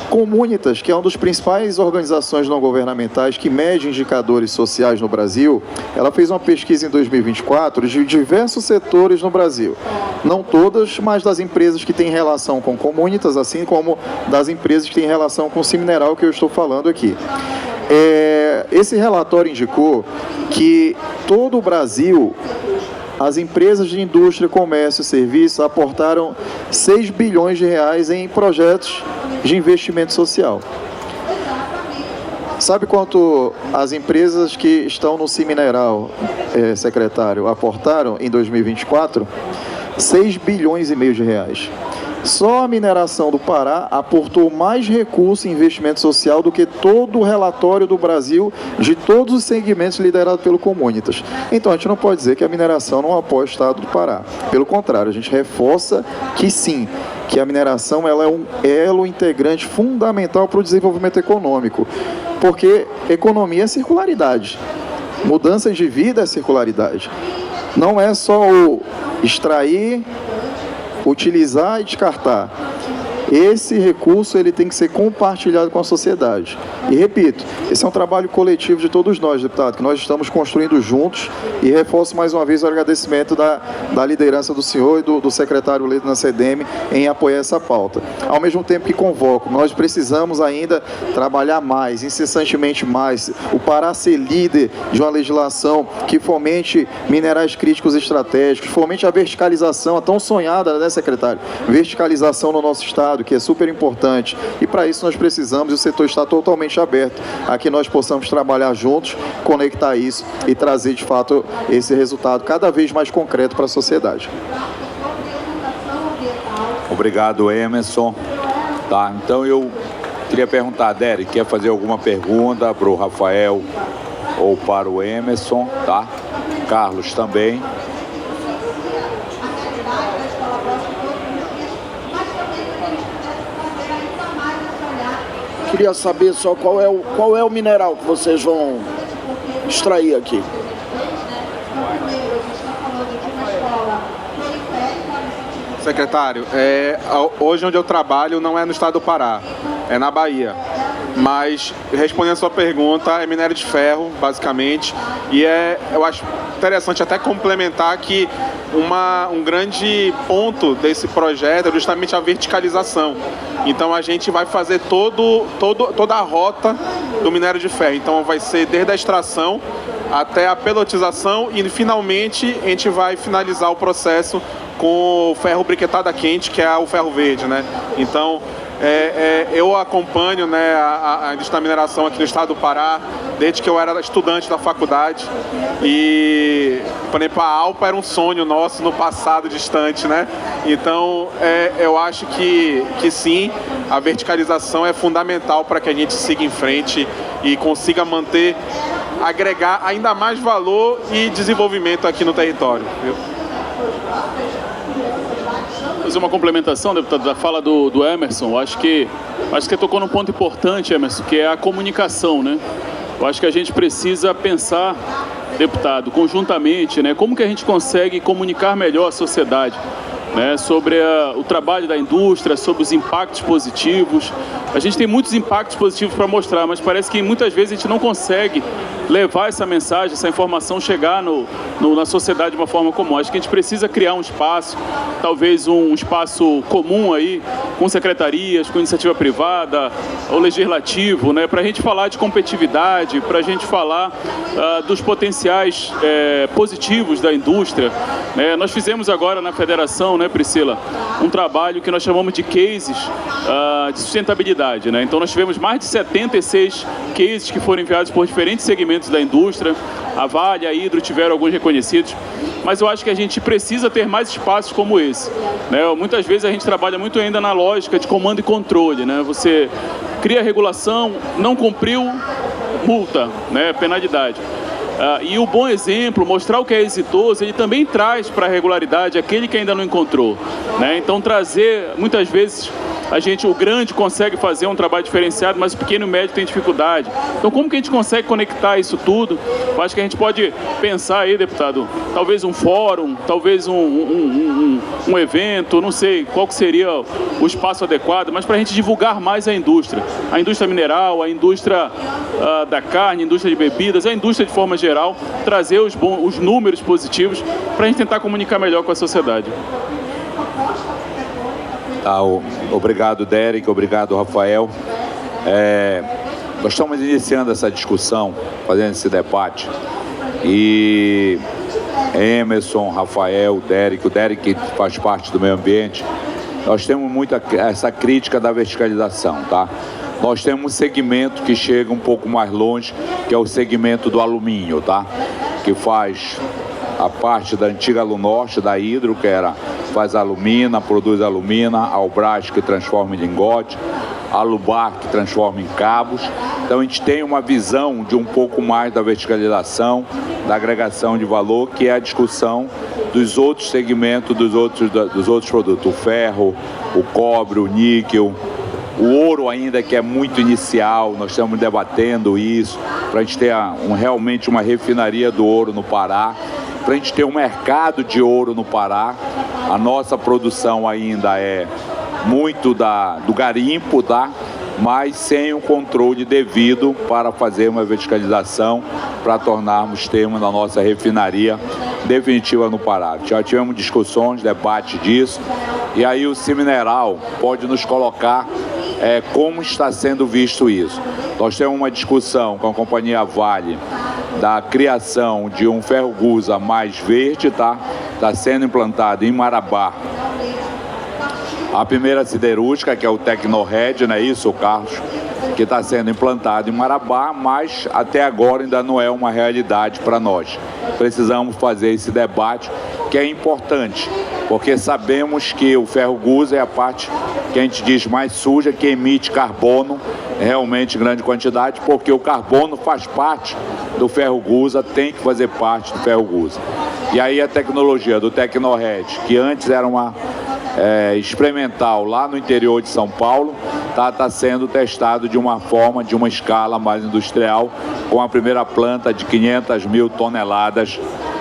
Comunitas, que é uma das principais organizações não governamentais que mede indicadores sociais no Brasil, ela fez uma pesquisa em 2024 de diversos setores no Brasil. Não todas, mas das empresas que têm relação com Comunitas, assim como das empresas que têm relação com o Cimineral, que eu estou falando aqui. Esse relatório indicou que todo o Brasil, as empresas de indústria, comércio e serviços aportaram 6 bilhões de reais em projetos de investimento social. Sabe quanto as empresas que estão no Cimineral, secretário, aportaram em 2024? 6 bilhões e meio de reais. Só a mineração do Pará aportou mais recursos em investimento social do que todo o relatório do Brasil de todos os segmentos liderados pelo Comunitas. Então a gente não pode dizer que a mineração não apoia o estado do Pará. Pelo contrário, a gente reforça que sim, que a mineração ela é um elo integrante fundamental para o desenvolvimento econômico. Porque economia é circularidade. Mudança de vida é circularidade. Não é só o extrair, utilizar e descartar. Esse recurso ele tem que ser compartilhado com a sociedade. E repito, esse é um trabalho coletivo de todos nós, deputado, que nós estamos construindo juntos, e reforço mais uma vez o agradecimento da liderança do senhor e do secretário Ledo na SEDEM em apoiar essa pauta. Ao mesmo tempo que convoco, nós precisamos ainda trabalhar mais, incessantemente mais, o Pará ser líder de uma legislação que fomente minerais críticos estratégicos, fomente a verticalização, a tão sonhada, né, secretário? Verticalização no nosso estado, que é super importante, e para isso nós precisamos, e o setor está totalmente aberto a que nós possamos trabalhar juntos, conectar isso e trazer de fato esse resultado cada vez mais concreto para a sociedade. Obrigado, Emerson. Tá, então eu queria perguntar, Derek, quer fazer alguma pergunta para o Rafael ou para o Emerson, tá? Carlos também. Queria saber só qual é o mineral que vocês vão extrair aqui. Secretário, hoje onde eu trabalho não é no estado do Pará, é na Bahia. Mas, respondendo a sua pergunta, é minério de ferro, basicamente. E eu acho interessante até complementar que um grande ponto desse projeto é justamente a verticalização. Então, a gente vai fazer toda a rota do minério de ferro. Então, vai ser desde a extração até a pelotização e, finalmente, a gente vai finalizar o processo com o ferro briquetado a quente, que é o ferro verde, né? Então, eu acompanho, né, a indústria da mineração aqui no estado do Pará desde que eu era estudante da faculdade e, por exemplo, a Alpa era um sonho nosso no passado distante, né? Então, eu acho que sim, a verticalização é fundamental para que a gente siga em frente e consiga agregar ainda mais valor e desenvolvimento aqui no território, viu? Fazer uma complementação, deputado, da fala do Emerson. Acho que tocou num ponto importante, Emerson, que é a comunicação, né? Eu acho que a gente precisa pensar, deputado, conjuntamente, né? Como que a gente consegue comunicar melhor à sociedade, né, sobre o trabalho da indústria, sobre os impactos positivos. A gente tem muitos impactos positivos para mostrar, mas parece que muitas vezes a gente não consegue levar essa mensagem, essa informação chegar na sociedade de uma forma comum. Acho que a gente precisa criar um espaço, talvez um espaço comum aí, com secretarias, com iniciativa privada, ou legislativo, né, para a gente falar de competitividade, para a gente falar dos potenciais positivos da indústria, né. Nós fizemos agora na federação, né, Priscila, um trabalho que nós chamamos de cases de sustentabilidade, né. Então nós tivemos mais de 76 cases que foram enviados por diferentes segmentos da indústria. A Vale, a Hidro tiveram alguns reconhecidos, mas eu acho que a gente precisa ter mais espaços como esse, né? Muitas vezes a gente trabalha muito ainda na lógica de comando e controle, né? Você cria regulação, não cumpriu, multa, né? Penalidade. E o bom exemplo, mostrar o que é exitoso, ele também traz para a regularidade aquele que ainda não encontrou, né? Então trazer, muitas vezes, o grande consegue fazer um trabalho diferenciado, mas o pequeno e o médio tem dificuldade. Então, como que a gente consegue conectar isso tudo? Eu acho que a gente pode pensar aí, deputado, talvez um fórum, talvez um evento, não sei qual que seria o espaço adequado, mas para a gente divulgar mais a indústria mineral, a indústria da carne, a indústria de bebidas, a indústria de forma geral, trazer os números positivos para a gente tentar comunicar melhor com a sociedade. Obrigado, Derek, obrigado, Rafael. Nós estamos iniciando essa discussão, fazendo esse debate, e Emerson, Rafael, Derek, o Derek faz parte do meio ambiente, nós temos muita essa crítica da verticalização, tá? Nós temos um segmento que chega um pouco mais longe, que é o segmento do alumínio, tá? Que faz a parte da antiga Alunorte, da Hidro, que faz alumina, produz alumina, a Albras, que transforma em lingote, a Alubar, que transforma em cabos. Então a gente tem uma visão de um pouco mais da verticalização, da agregação de valor, que é a discussão dos outros segmentos, dos outros produtos, o ferro, o cobre, o níquel, o ouro ainda, que é muito inicial. Nós estamos debatendo isso, para a gente ter realmente uma refinaria do ouro no Pará, para a gente ter um mercado de ouro no Pará. A nossa produção ainda é muito do garimpo, tá? Mas sem o controle devido para fazer uma verticalização, para tornarmos termos na nossa refinaria definitiva no Pará. Já tivemos discussões, debate disso, e aí o Semineral pode nos colocar como está sendo visto isso. Nós temos uma discussão com a companhia Vale da criação de um ferro-gusa mais verde, tá? Está sendo implantado em Marabá a primeira siderúrgica, que é o Tecnored, não é isso, Carlos? Que está sendo implantado em Marabá, mas até agora ainda não é uma realidade para nós. Precisamos fazer esse debate, que é importante, porque sabemos que o ferro-gusa é a parte que a gente diz mais suja, que emite carbono realmente em grande quantidade, porque o carbono faz parte do ferro-gusa, tem que fazer parte do ferro-gusa. E aí a tecnologia do Tecnored, que antes era uma experimental lá no interior de São Paulo, está sendo testado de uma forma, de uma escala mais industrial, com a primeira planta de 500 mil toneladas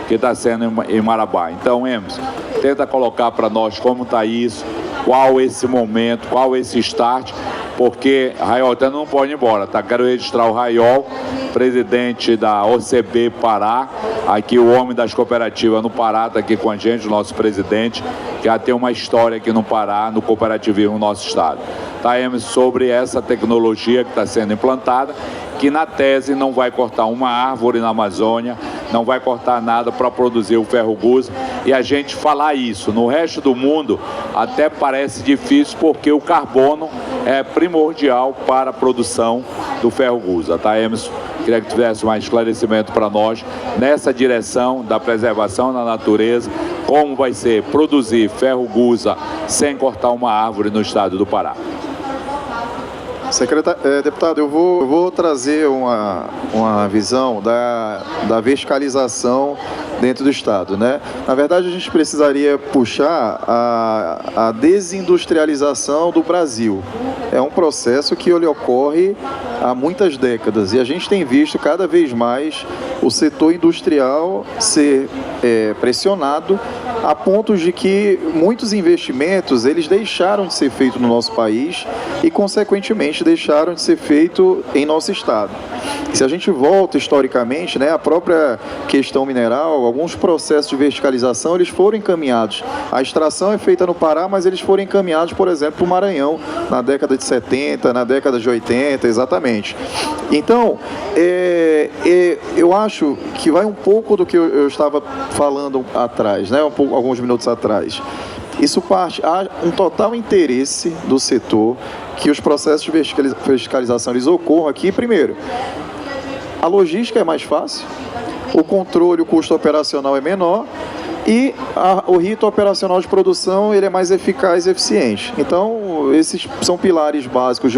que está sendo em Marabá. Então, Emerson, tenta colocar para nós como está isso, qual esse momento, qual esse start, porque Raiol não pode ir embora, tá? Quero registrar o Raiol, presidente da OCB Pará, aqui o homem das cooperativas no Pará, está aqui com a gente, o nosso presidente, que já tem uma história aqui no Pará, no cooperativismo no nosso estado. Tá, Emerson, sobre essa tecnologia que está sendo implantada, que na tese não vai cortar uma árvore na Amazônia, não vai cortar nada para produzir o ferro-gusa, e a gente falar isso no resto do mundo até parece difícil, porque o carbono é primordial para a produção do ferro-gusa, tá, Emerson? Queria que tivesse mais esclarecimento para nós nessa direção da preservação da natureza, como vai ser produzir ferro-gusa sem cortar uma árvore no estado do Pará. Deputado, eu vou trazer uma visão da verticalização dentro do Estado, né? Na verdade, a gente precisaria puxar a desindustrialização do Brasil. É um processo que ele ocorre há muitas décadas e a gente tem visto cada vez mais o setor industrial ser pressionado a ponto de que muitos investimentos eles deixaram de ser feitos no nosso país e, consequentemente, deixaram de ser feitos em nosso estado. Se a gente volta historicamente, né, a própria questão mineral, alguns processos de verticalização eles foram encaminhados. A extração é feita no Pará, mas eles foram encaminhados, por exemplo, para o Maranhão, na década de 70, na década de 80, exatamente. Então, eu acho que vai um pouco do que eu estava falando atrás, né, alguns minutos atrás. Isso parte, há um total interesse do setor que os processos de verticalização eles ocorram aqui. Primeiro, a logística é mais fácil, o controle, o custo operacional é menor e o rito operacional de produção ele é mais eficaz e eficiente. Então, esses são pilares básicos de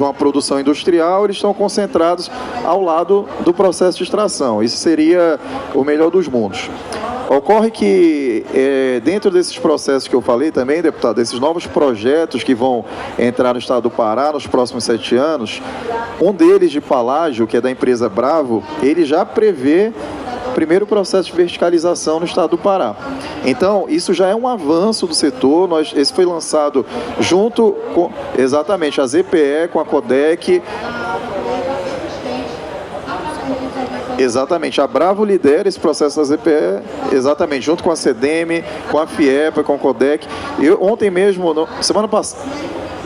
uma produção industrial, eles estão concentrados ao lado do processo de extração. Isso seria o melhor dos mundos. Ocorre que, dentro desses processos que eu falei também, deputado, esses novos projetos que vão entrar no estado do Pará nos próximos 7 anos, um deles de Palágio, que é da empresa Bravo, ele já prevê o primeiro processo de verticalização no estado do Pará. Então, isso já é um avanço do setor, esse foi lançado junto com, exatamente, a ZPE, com a Codec. Exatamente, a Bravo lidera esse processo da ZPE, exatamente, junto com a CDM, com a FIEPA, com a Codec. Ontem mesmo, semana passada,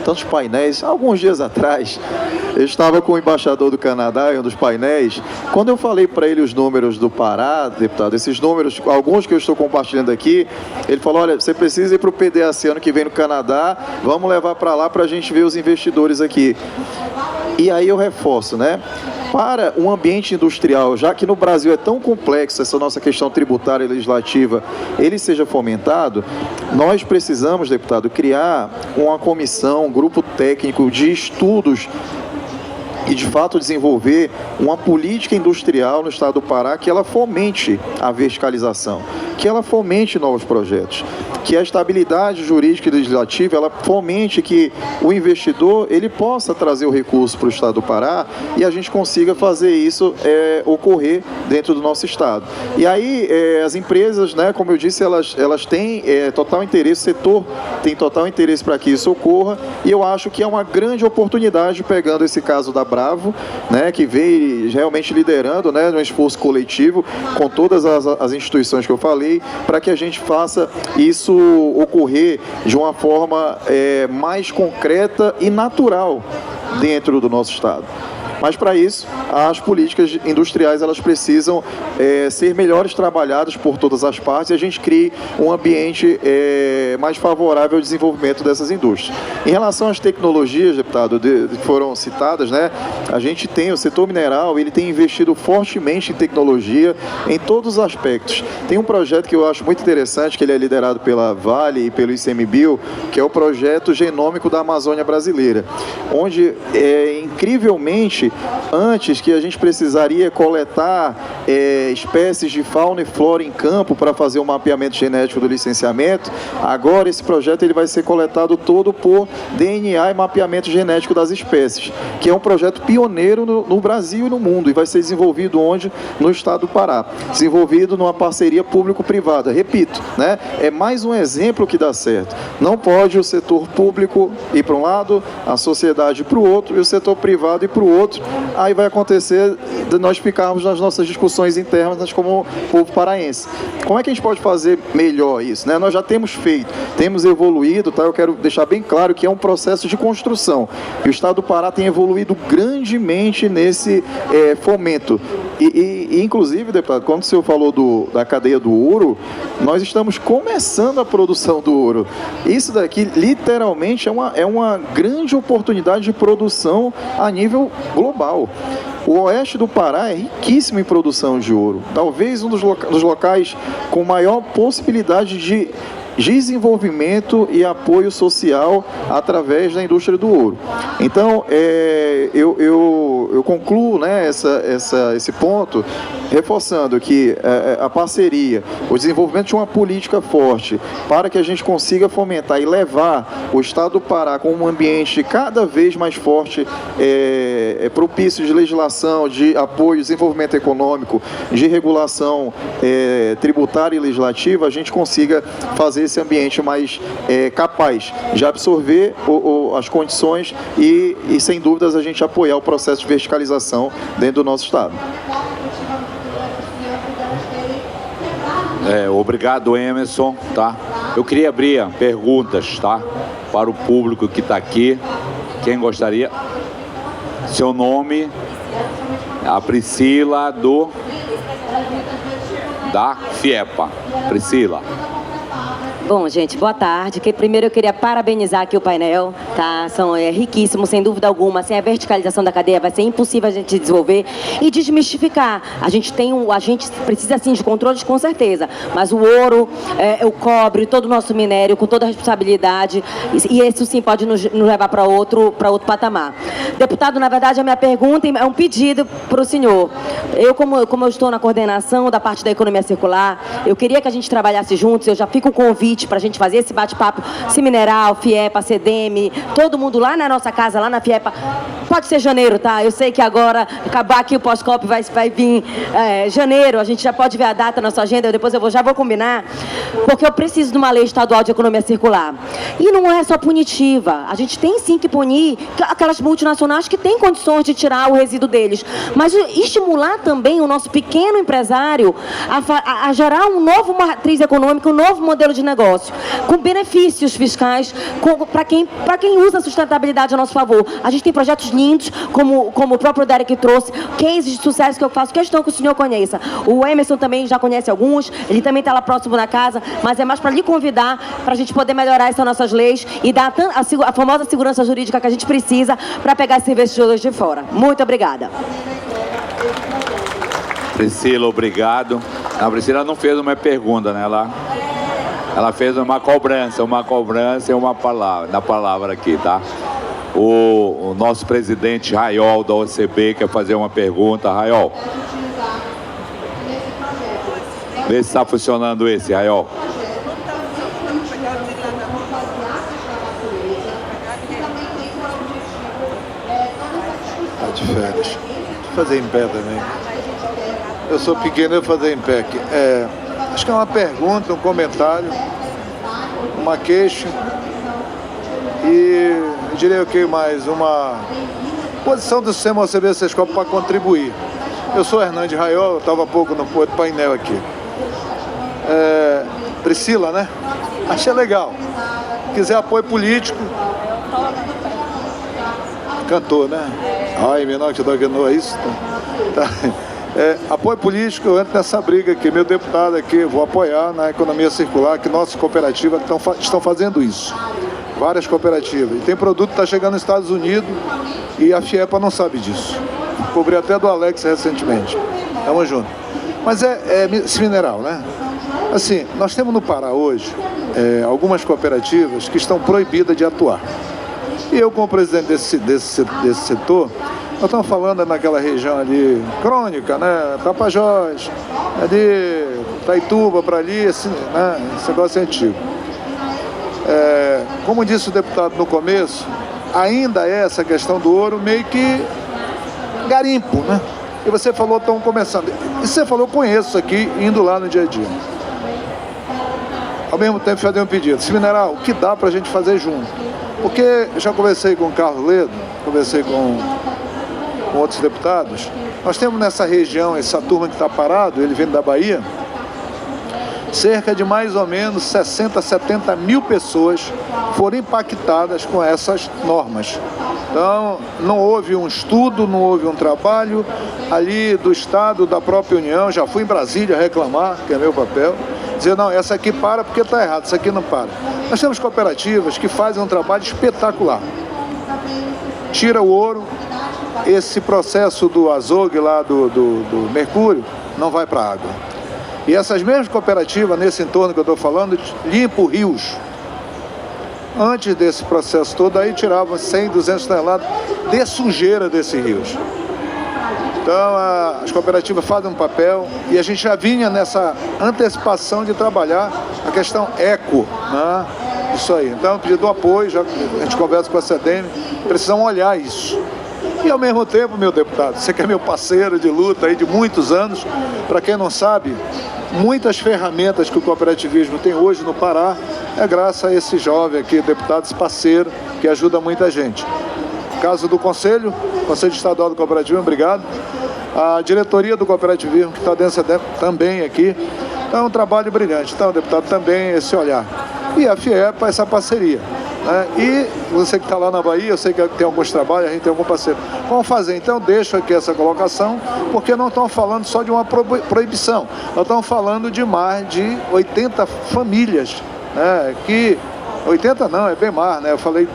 tantos painéis, alguns dias atrás, eu estava com o embaixador do Canadá em um dos painéis. Quando eu falei para ele os números do Pará, deputado, esses números, alguns que eu estou compartilhando aqui, ele falou, olha, você precisa ir para o PDAC ano que vem no Canadá, vamos levar para lá para a gente ver os investidores aqui. E aí eu reforço, né? Para um ambiente industrial, já que no Brasil é tão complexo essa nossa questão tributária e legislativa, ele seja fomentado, nós precisamos, deputado, criar uma comissão, um grupo técnico de estudos e, de fato, desenvolver uma política industrial no estado do Pará que ela fomente a verticalização, que ela fomente novos projetos, que a estabilidade jurídica e legislativa ela fomente que o investidor ele possa trazer o recurso para o estado do Pará e a gente consiga fazer isso ocorrer dentro do nosso estado. E aí as empresas, né, como eu disse, elas têm total interesse, o setor tem total interesse para que isso ocorra, e eu acho que é uma grande oportunidade, pegando esse caso da Bravo, né, que veio realmente liderando, né, um esforço coletivo com todas as instituições que eu falei, para que a gente faça isso ocorrer de uma forma mais concreta e natural dentro do nosso estado. Mas, para isso, as políticas industriais elas precisam ser melhores trabalhadas por todas as partes e a gente crie um ambiente mais favorável ao desenvolvimento dessas indústrias. Em relação às tecnologias, deputado, que foram citadas, né, a gente tem, o setor mineral, ele tem investido fortemente em tecnologia em todos os aspectos. Tem um projeto que eu acho muito interessante, que ele é liderado pela Vale e pelo ICMBio, que é o projeto genômico da Amazônia brasileira, onde, incrivelmente, diferente. Antes que a gente precisaria coletar espécies de fauna e flora em campo para fazer o mapeamento genético do licenciamento, agora esse projeto ele vai ser coletado todo por DNA e mapeamento genético das espécies, que é um projeto pioneiro no Brasil e no mundo, e vai ser desenvolvido onde? No estado do Pará. Desenvolvido numa parceria público-privada. Repito, né? É mais um exemplo que dá certo. Não pode o setor público ir para um lado, a sociedade para o outro, e o setor privado ir para o outro. Aí vai acontecer de nós ficarmos nas nossas discussões internas como povo paraense. Como é que a gente pode fazer melhor isso, né? Nós já temos feito, temos evoluído, tá? Eu quero deixar bem claro que é um processo de construção. E o estado do Pará tem evoluído grandemente nesse fomento. E inclusive, deputado, quando o senhor falou da cadeia do ouro, nós estamos começando a produção do ouro. Isso daqui, literalmente, é uma grande oportunidade de produção a nível global. O oeste do Pará é riquíssimo em produção de ouro. Talvez um dos locais com maior possibilidade de desenvolvimento e apoio social através da indústria do ouro. Então, eu concluo, né, esse ponto reforçando que a parceria, o desenvolvimento de uma política forte para que a gente consiga fomentar e levar o estado do Pará com um ambiente cada vez mais forte, propício de legislação, de apoio, desenvolvimento econômico, de regulação tributária e legislativa, a gente consiga fazer esse ambiente mais capaz de absorver as condições e, sem dúvidas, a gente apoiar o processo de verticalização dentro do nosso estado. Obrigado, Emerson, tá? Eu queria abrir perguntas, tá? Para o público que está aqui. Quem gostaria? Seu nome? A Priscila da FIEPA. Priscila. Bom, gente, boa tarde. Primeiro eu queria parabenizar aqui o painel, tá? É riquíssimo, sem dúvida alguma. Sem a verticalização da cadeia vai ser impossível a gente desenvolver e desmistificar. A gente precisa sim de controles, com certeza, mas o ouro, o cobre, todo o nosso minério, com toda a responsabilidade, e isso sim pode nos levar para outro patamar. Deputado, na verdade, a minha pergunta é um pedido para o senhor. Como eu estou na coordenação da parte da economia circular, eu queria que a gente trabalhasse juntos. Eu já fico com o convite para a gente fazer esse bate-papo, Semineral, FIEPA, CDM, todo mundo lá na nossa casa, lá na FIEPA. Pode ser janeiro, tá? Eu sei que agora, acabar aqui o pós-COP vai vir janeiro, a gente já pode ver a data na sua agenda, depois já vou combinar, porque eu preciso de uma lei estadual de economia circular. E não é só punitiva, a gente tem sim que punir aquelas multinacionais que têm condições de tirar o resíduo deles, mas estimular também o nosso pequeno empresário a gerar uma nova matriz econômica, um novo modelo de negócio, com benefícios fiscais para quem usa a sustentabilidade a nosso favor. A gente tem projetos lindos, como o próprio Derek trouxe, cases de sucesso que eu faço questão que o senhor conheça. O Emerson também já conhece alguns, ele também está lá próximo na casa, mas é mais para lhe convidar, para a gente poder melhorar essas nossas leis e dar a famosa segurança jurídica que a gente precisa para pegar esses investidores de fora. Muito obrigada. Priscila, obrigado. A Priscila não fez uma pergunta, né? Ela fez uma cobrança e uma palavra aqui, tá? O nosso presidente Raiol da OCB quer fazer uma pergunta. Raiol. Vê se está funcionando esse, Raiol. Tá de férias. Vou fazer em pé também. Eu sou pequeno, eu vou fazer em pé aqui. Acho que é uma pergunta, um comentário, uma queixa e, eu diria o que mais, uma posição do sistema OCB Sescop para contribuir. Eu sou Hernandes Raiol, eu estava há pouco no outro painel aqui. Priscila, né? Achei legal. Quiser apoio político. Cantor, né? Ai, menor que te dá ganhou, é isso? Tá. Apoio político, eu entro nessa briga aqui, meu deputado aqui, vou apoiar na economia circular, que nossas cooperativas estão fazendo isso. Várias cooperativas. E tem produto que está chegando nos Estados Unidos e a FIEPA não sabe disso. Cobri até do Alex recentemente. Tamo junto. Mas esse mineral, né? Assim, nós temos no Pará hoje algumas cooperativas que estão proibidas de atuar. E eu, como presidente desse setor, Nós estamos falando naquela região ali, crônica, né? Tapajós, ali, Itaituba, para ali, esse negócio é antigo. Como disse o deputado no começo, ainda é essa questão do ouro meio que garimpo, né? E você falou, estão começando. E você falou, conheço isso aqui, indo lá no dia a dia. Ao mesmo tempo, fazer um pedido. Esse mineral, o que dá para a gente fazer junto? Porque já conversei com o Carlos Ledo, conversei com outros deputados. Nós temos nessa região, essa turma que está parado, ele vem da Bahia, cerca de mais ou menos 60, 70 mil pessoas foram impactadas com essas normas. Então, não houve um estudo, não houve um trabalho ali do Estado, da própria União. Já fui em Brasília reclamar, que é meu papel, dizer, não, essa aqui para porque está errado, essa aqui não para. Nós temos cooperativas que fazem um trabalho espetacular. Tira o ouro, esse processo do azogue lá do mercúrio não vai para a água. E essas mesmas cooperativas, nesse entorno que eu estou falando, limpam rios. Antes desse processo todo, aí tiravam 100, 200 toneladas de sujeira desses rios. Então, as cooperativas fazem um papel e a gente já vinha nessa antecipação de trabalhar a questão eco, né? Isso aí. Então, pedido apoio, já a gente conversa com a CEDEM, precisamos olhar isso. E ao mesmo tempo, meu deputado, você que é meu parceiro de luta aí de muitos anos, para quem não sabe, muitas ferramentas que o cooperativismo tem hoje no Pará é graças a esse jovem aqui, deputado, esse parceiro, que ajuda muita gente. Caso do Conselho Estadual do Cooperativismo, obrigado. A diretoria do cooperativismo, que está dentro também aqui. Então é um trabalho brilhante. Então, deputado, também esse olhar. E a FIEPA, essa parceria. Né? E você que está lá na Bahia, eu sei que tem alguns trabalhos, a gente tem algum parceiro. Vamos fazer, então, deixo aqui essa colocação, porque não estamos falando só de uma proibição, nós estamos falando de mais de 80 famílias, né? Que 80 não, é bem mais, né? Eu falei,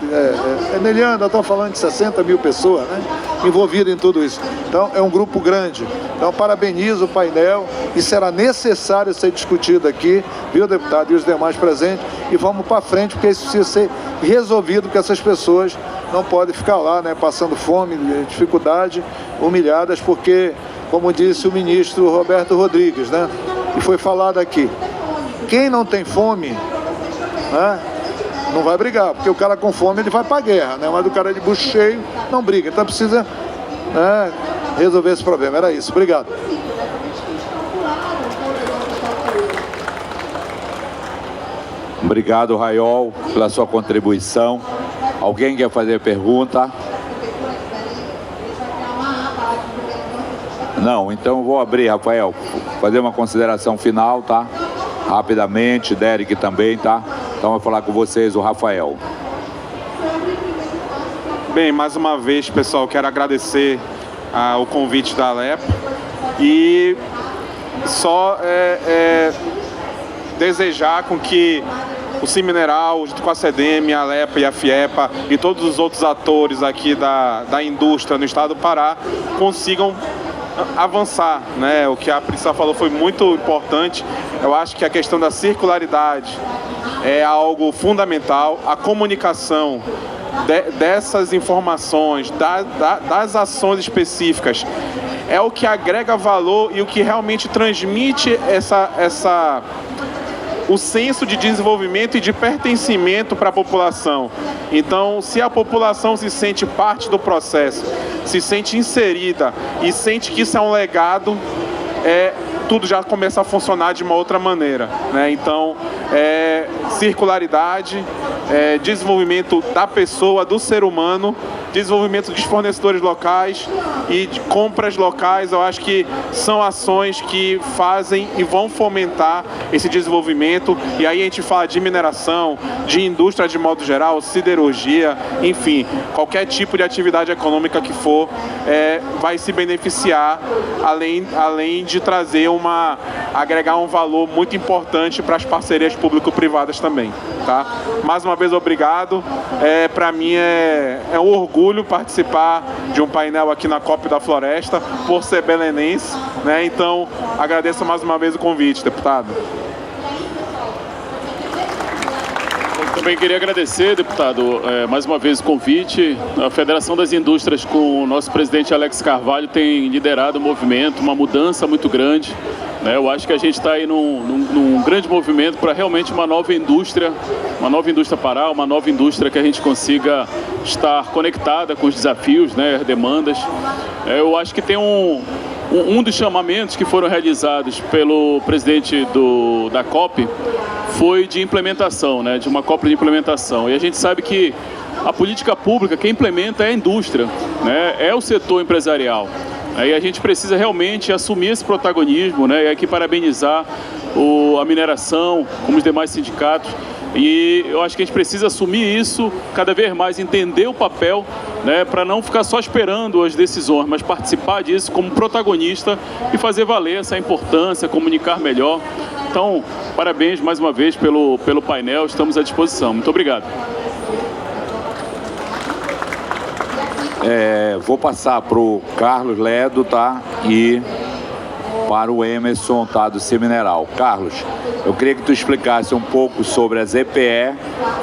Neliano, nós estamos falando de 60 mil pessoas, né? Envolvidas em tudo isso. Então, é um grupo grande. Então, parabenizo o painel e será necessário ser discutido aqui, viu, deputado, e os demais presentes, e vamos para frente, porque isso precisa ser resolvido, porque essas pessoas não podem ficar lá, né, passando fome, dificuldade, humilhadas, porque, como disse o ministro Roberto Rodrigues, né, e foi falado aqui, quem não tem fome, né, não vai brigar, porque o cara com fome ele vai para a guerra, né, mas o cara de bucho cheio não briga, então precisa, né, resolver esse problema. Era isso, obrigado. Obrigado, Raiol, pela sua contribuição. Alguém quer fazer pergunta? Não, então vou abrir, Rafael, fazer uma consideração final, tá? Rapidamente, Derek também, tá? Então vou falar com vocês, o Rafael. Bem, mais uma vez, pessoal, quero agradecer o convite da Alepa e só desejar com que o Cimineral, junto com a CEDEM, a Alepa e a FIEPA e todos os outros atores aqui da indústria no estado do Pará consigam avançar, né? O que a Priscila falou foi muito importante. Eu acho que a questão da circularidade é algo fundamental. A comunicação dessas informações, das ações específicas, é o que agrega valor e o que realmente transmite o senso de desenvolvimento e de pertencimento para a população. Então, se a população se sente parte do processo, se sente inserida e sente que isso é um legado, tudo já começa a funcionar de uma outra maneira, né? Então, circularidade, desenvolvimento da pessoa, do ser humano, desenvolvimento dos fornecedores locais e de compras locais. Eu acho que são ações que fazem e vão fomentar esse desenvolvimento. E aí a gente fala de mineração, de indústria de modo geral, siderurgia, enfim, qualquer tipo de atividade econômica que for, vai se beneficiar, além de trazer agregar um valor muito importante para as parcerias público-privadas também, tá? Mais uma vez, obrigado. Para mim é um orgulho participar de um painel aqui na COP da Floresta, por ser belenense, né? Então, agradeço mais uma vez o convite, deputado. Também queria agradecer, deputado, mais uma vez o convite. A Federação das Indústrias, com o nosso presidente Alex Carvalho, tem liderado o movimento, uma mudança muito grande. Eu acho que a gente está aí num grande movimento para realmente uma nova indústria Pará, uma nova indústria que a gente consiga estar conectada com os desafios, as demandas. Eu acho que tem um dos chamamentos que foram realizados pelo presidente da COP foi de implementação, de uma COP de implementação. E a gente sabe que a política pública, quem implementa é a indústria, é o setor empresarial. E a gente precisa realmente assumir esse protagonismo, e aqui parabenizar a mineração, como os demais sindicatos. E eu acho que a gente precisa assumir isso cada vez mais, entender o papel, para não ficar só esperando as decisões, mas participar disso como protagonista e fazer valer essa importância, comunicar melhor. Então, parabéns mais uma vez pelo painel, estamos à disposição. Muito obrigado. Vou passar para o Carlos Ledo, tá? E para o Emerson, tá? Do Semineral. Carlos, eu queria que tu explicasse um pouco sobre a ZPE,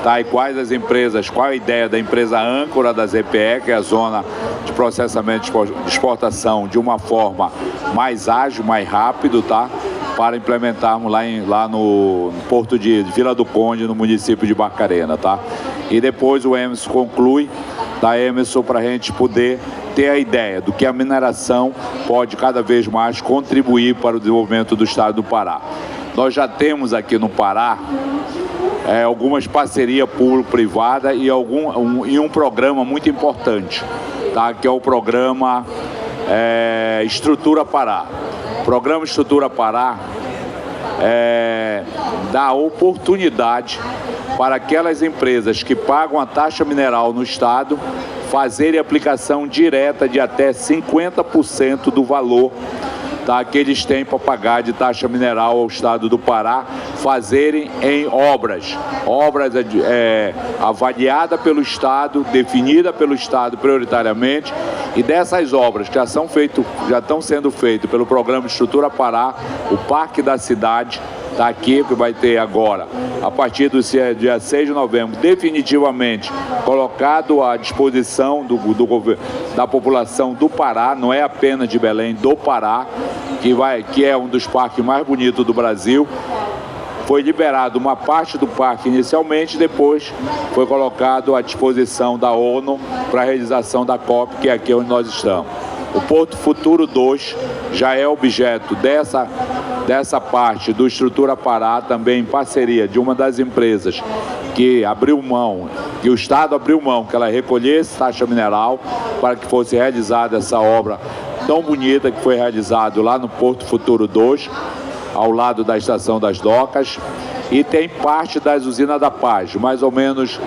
tá? E quais as empresas, qual a ideia da empresa âncora da ZPE, que é a zona de processamento de exportação, de uma forma mais ágil, mais rápido, tá? Para implementarmos lá no Porto de Vila do Conde, no município de Barcarena, tá? E depois o Emerson conclui, tá, Emerson, para a gente poder ter a ideia do que a mineração pode cada vez mais contribuir para o desenvolvimento do estado do Pará. Nós já temos aqui no Pará algumas parcerias público-privada e um programa muito importante, tá, que é o programa Estrutura Pará. O programa Estrutura Pará dá oportunidade para aquelas empresas que pagam a taxa mineral no estado fazerem aplicação direta de até 50% do valor, tá, que eles têm para pagar de taxa mineral ao estado do Pará, fazerem em obras avaliadas pelo estado, definida pelo estado prioritariamente, e dessas obras que já estão sendo feitas pelo programa Estrutura Pará, o Parque da Cidade está aqui, que vai ter agora, a partir do dia 6 de novembro, definitivamente colocado à disposição da população do Pará, não é apenas de Belém, do Pará, que é um dos parques mais bonitos do Brasil. Foi liberado uma parte do parque inicialmente, depois foi colocado à disposição da ONU para a realização da COP, que é aqui onde nós estamos. O Porto Futuro 2 já é objeto dessa parte do Estrutura Pará, também em parceria de uma das empresas que o Estado abriu mão, que ela recolhesse taxa mineral para que fosse realizada essa obra tão bonita que foi realizado lá no Porto Futuro 2, ao lado da Estação das Docas, e tem parte das usinas da Paz, mais ou menos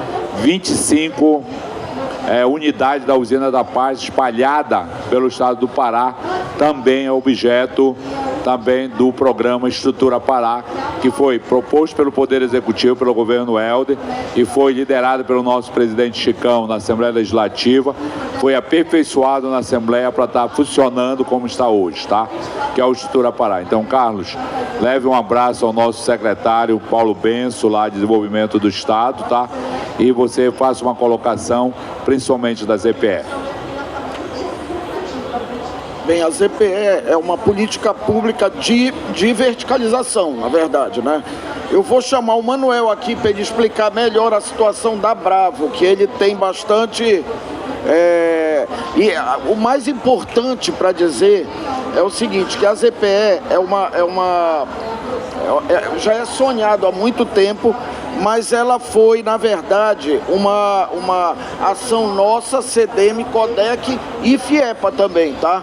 25 unidades da usina da Paz espalhada pelo estado do Pará, também é objeto também do programa Estrutura Pará, que foi proposto pelo Poder Executivo, pelo governo Helder, e foi liderado pelo nosso presidente Chicão na Assembleia Legislativa, foi aperfeiçoado na Assembleia para estar funcionando como está hoje, tá? Que é o Estrutura Pará. Então, Carlos, leve um abraço ao nosso secretário Paulo Benço, lá de Desenvolvimento do Estado, tá? E você faça uma colocação, principalmente da ZPE. Bem, a ZPE é uma política pública de verticalização, na verdade, né? Eu vou chamar o Manuel aqui para ele explicar melhor a situação da Bravo, que ele tem bastante... E o mais importante para dizer é o seguinte, que a ZPE já é sonhado há muito tempo, mas ela foi, na verdade, uma ação nossa, CDM, CODEC e FIEPA também, tá?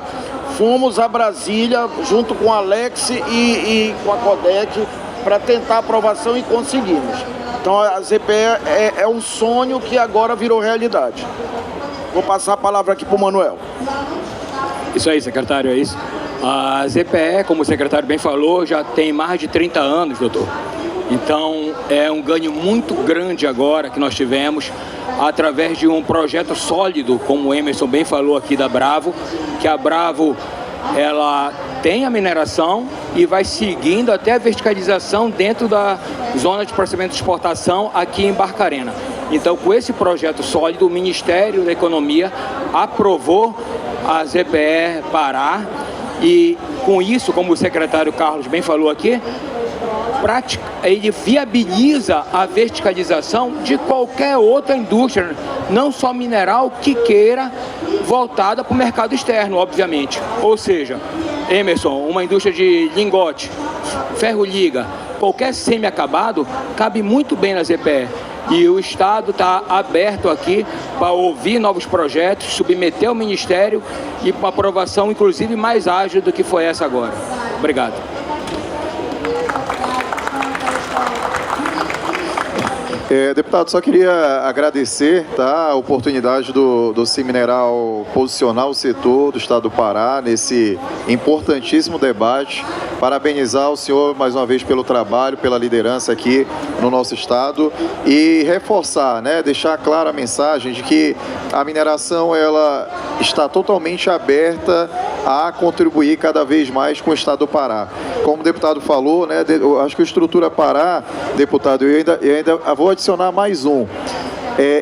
Fomos a Brasília, junto com a Alex e com a CODEC, para tentar aprovação e conseguimos. Então, a ZPE é um sonho que agora virou realidade. Vou passar a palavra aqui para o Manuel. Isso aí, secretário, é isso. A ZPE, como o secretário bem falou, já tem mais de 30 anos, doutor. Então, é um ganho muito grande agora que nós tivemos através de um projeto sólido, como o Emerson bem falou aqui da Bravo, que a Bravo, ela tem a mineração e vai seguindo até a verticalização dentro da zona de processamento de exportação aqui em Barcarena. Então, com esse projeto sólido, o Ministério da Economia aprovou a ZPE Pará e, com isso, como o secretário Carlos bem falou aqui, ele viabiliza a verticalização de qualquer outra indústria, não só mineral, que queira voltada para o mercado externo, obviamente. Ou seja, Emerson, uma indústria de lingote, ferro-liga, qualquer semi-acabado cabe muito bem na ZPE. E o Estado está aberto aqui para ouvir novos projetos, submeter ao Ministério e para aprovação, inclusive, mais ágil do que foi essa agora. Obrigado. Deputado, só queria agradecer, tá, a oportunidade do Semineral posicionar o setor do Estado do Pará nesse importantíssimo debate. Parabenizar o senhor mais uma vez pelo trabalho, pela liderança aqui no nosso estado e reforçar, né, deixar clara a mensagem de que a mineração ela está totalmente aberta a contribuir cada vez mais com o Estado do Pará. Como o deputado falou, né, eu acho que a Estrutura Pará, deputado, eu ainda vou adicionar mais um.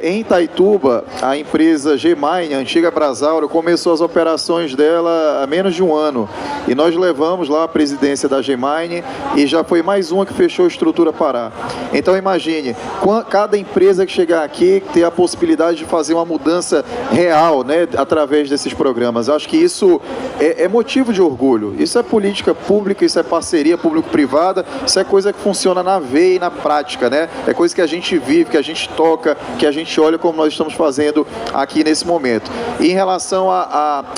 Em Itaituba, a empresa G-Mine, a antiga Brasauro, começou as operações dela há menos de um ano. E nós levamos lá a presidência da G-Mine e já foi mais uma que fechou a Estrutura Pará. Então imagine, cada empresa que chegar aqui ter a possibilidade de fazer uma mudança real, né, através desses programas. Eu acho que isso é motivo de orgulho. Isso é política pública, isso é parceria público-privada, isso é coisa que funciona na veia e na prática, né? É coisa que a gente vive, que a gente toca, que a gente olha como nós estamos fazendo aqui nesse momento. E em relação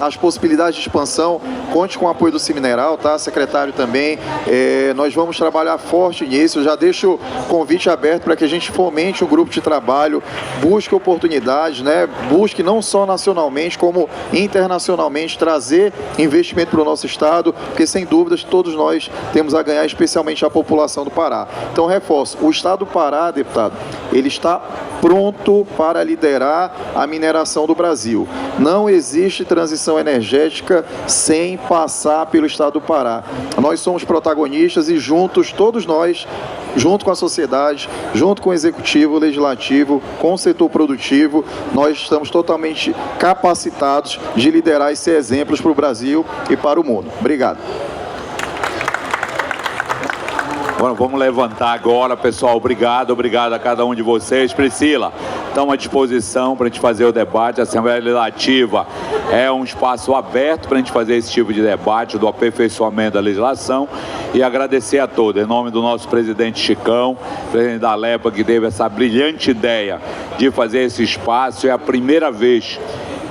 às possibilidades de expansão, conte com o apoio do Semineral, tá? Secretário também. Nós vamos trabalhar forte nisso. Já deixo o convite aberto para que a gente fomente um grupo de trabalho, busque oportunidades, né? Busque não só nacionalmente, como internacionalmente trazer investimento para o nosso estado, porque sem dúvidas todos nós temos a ganhar, especialmente a população do Pará. Então, reforço, o estado do Pará, deputado, ele está pronto para liderar a mineração do Brasil. Não existe transição energética sem passar pelo estado do Pará. Nós somos protagonistas e juntos, todos nós, junto com a sociedade, junto com o executivo, o legislativo, com o setor produtivo, nós estamos totalmente capacitados de liderar esses exemplos para o Brasil e para o mundo. Obrigado. Bom, vamos levantar agora, pessoal. Obrigado a cada um de vocês. Priscila, estamos à disposição para a gente fazer o debate. A Assembleia Legislativa é um espaço aberto para a gente fazer esse tipo de debate, do aperfeiçoamento da legislação. E agradecer a todos, em nome do nosso presidente Chicão, presidente da LEPA, que teve essa brilhante ideia de fazer esse espaço. É a primeira vez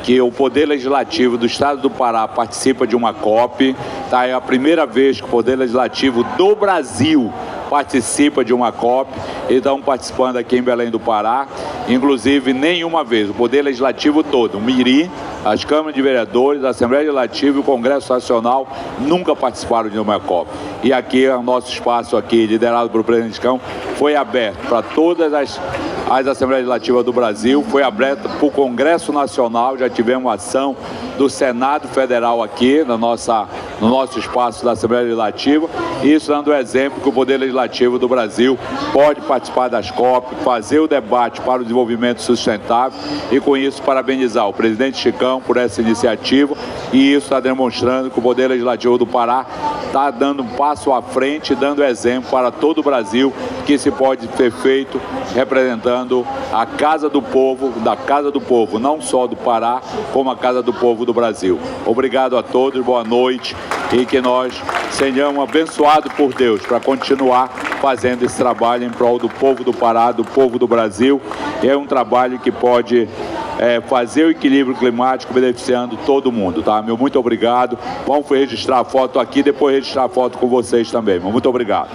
que o Poder Legislativo do Estado do Pará participa de uma COP, tá? É a primeira vez que o Poder Legislativo do Brasil participa de uma COP. Eles estão participando aqui em Belém do Pará, inclusive nenhuma vez, o Poder Legislativo todo, o MIRI, as câmaras de vereadores, a Assembleia Legislativa e o Congresso Nacional nunca participaram de uma COP. E aqui, o nosso espaço aqui, liderado pelo presidente Chicão, foi aberto para todas as Assembleias Legislativas do Brasil, foi aberto para o Congresso Nacional, já tivemos uma ação do Senado Federal aqui, no nosso espaço da Assembleia Legislativa, isso dando o exemplo que o Poder Legislativo do Brasil pode participar das COP, fazer o debate para o desenvolvimento sustentável e, com isso, parabenizar o presidente Chicão por essa iniciativa, e isso está demonstrando que o Poder Legislativo do Pará está dando um passo à frente, dando exemplo para todo o Brasil que se pode ter feito representando a Casa do Povo, não só do Pará, como a Casa do Povo do Brasil. Obrigado a todos, boa noite, e que nós sejamos abençoados por Deus para continuar fazendo esse trabalho em prol do povo do Pará, do povo do Brasil. É um trabalho que pode fazer o equilíbrio climático beneficiando todo mundo, tá? Meu muito obrigado. Vamos registrar a foto aqui, depois registrar a foto com vocês também. Muito obrigado.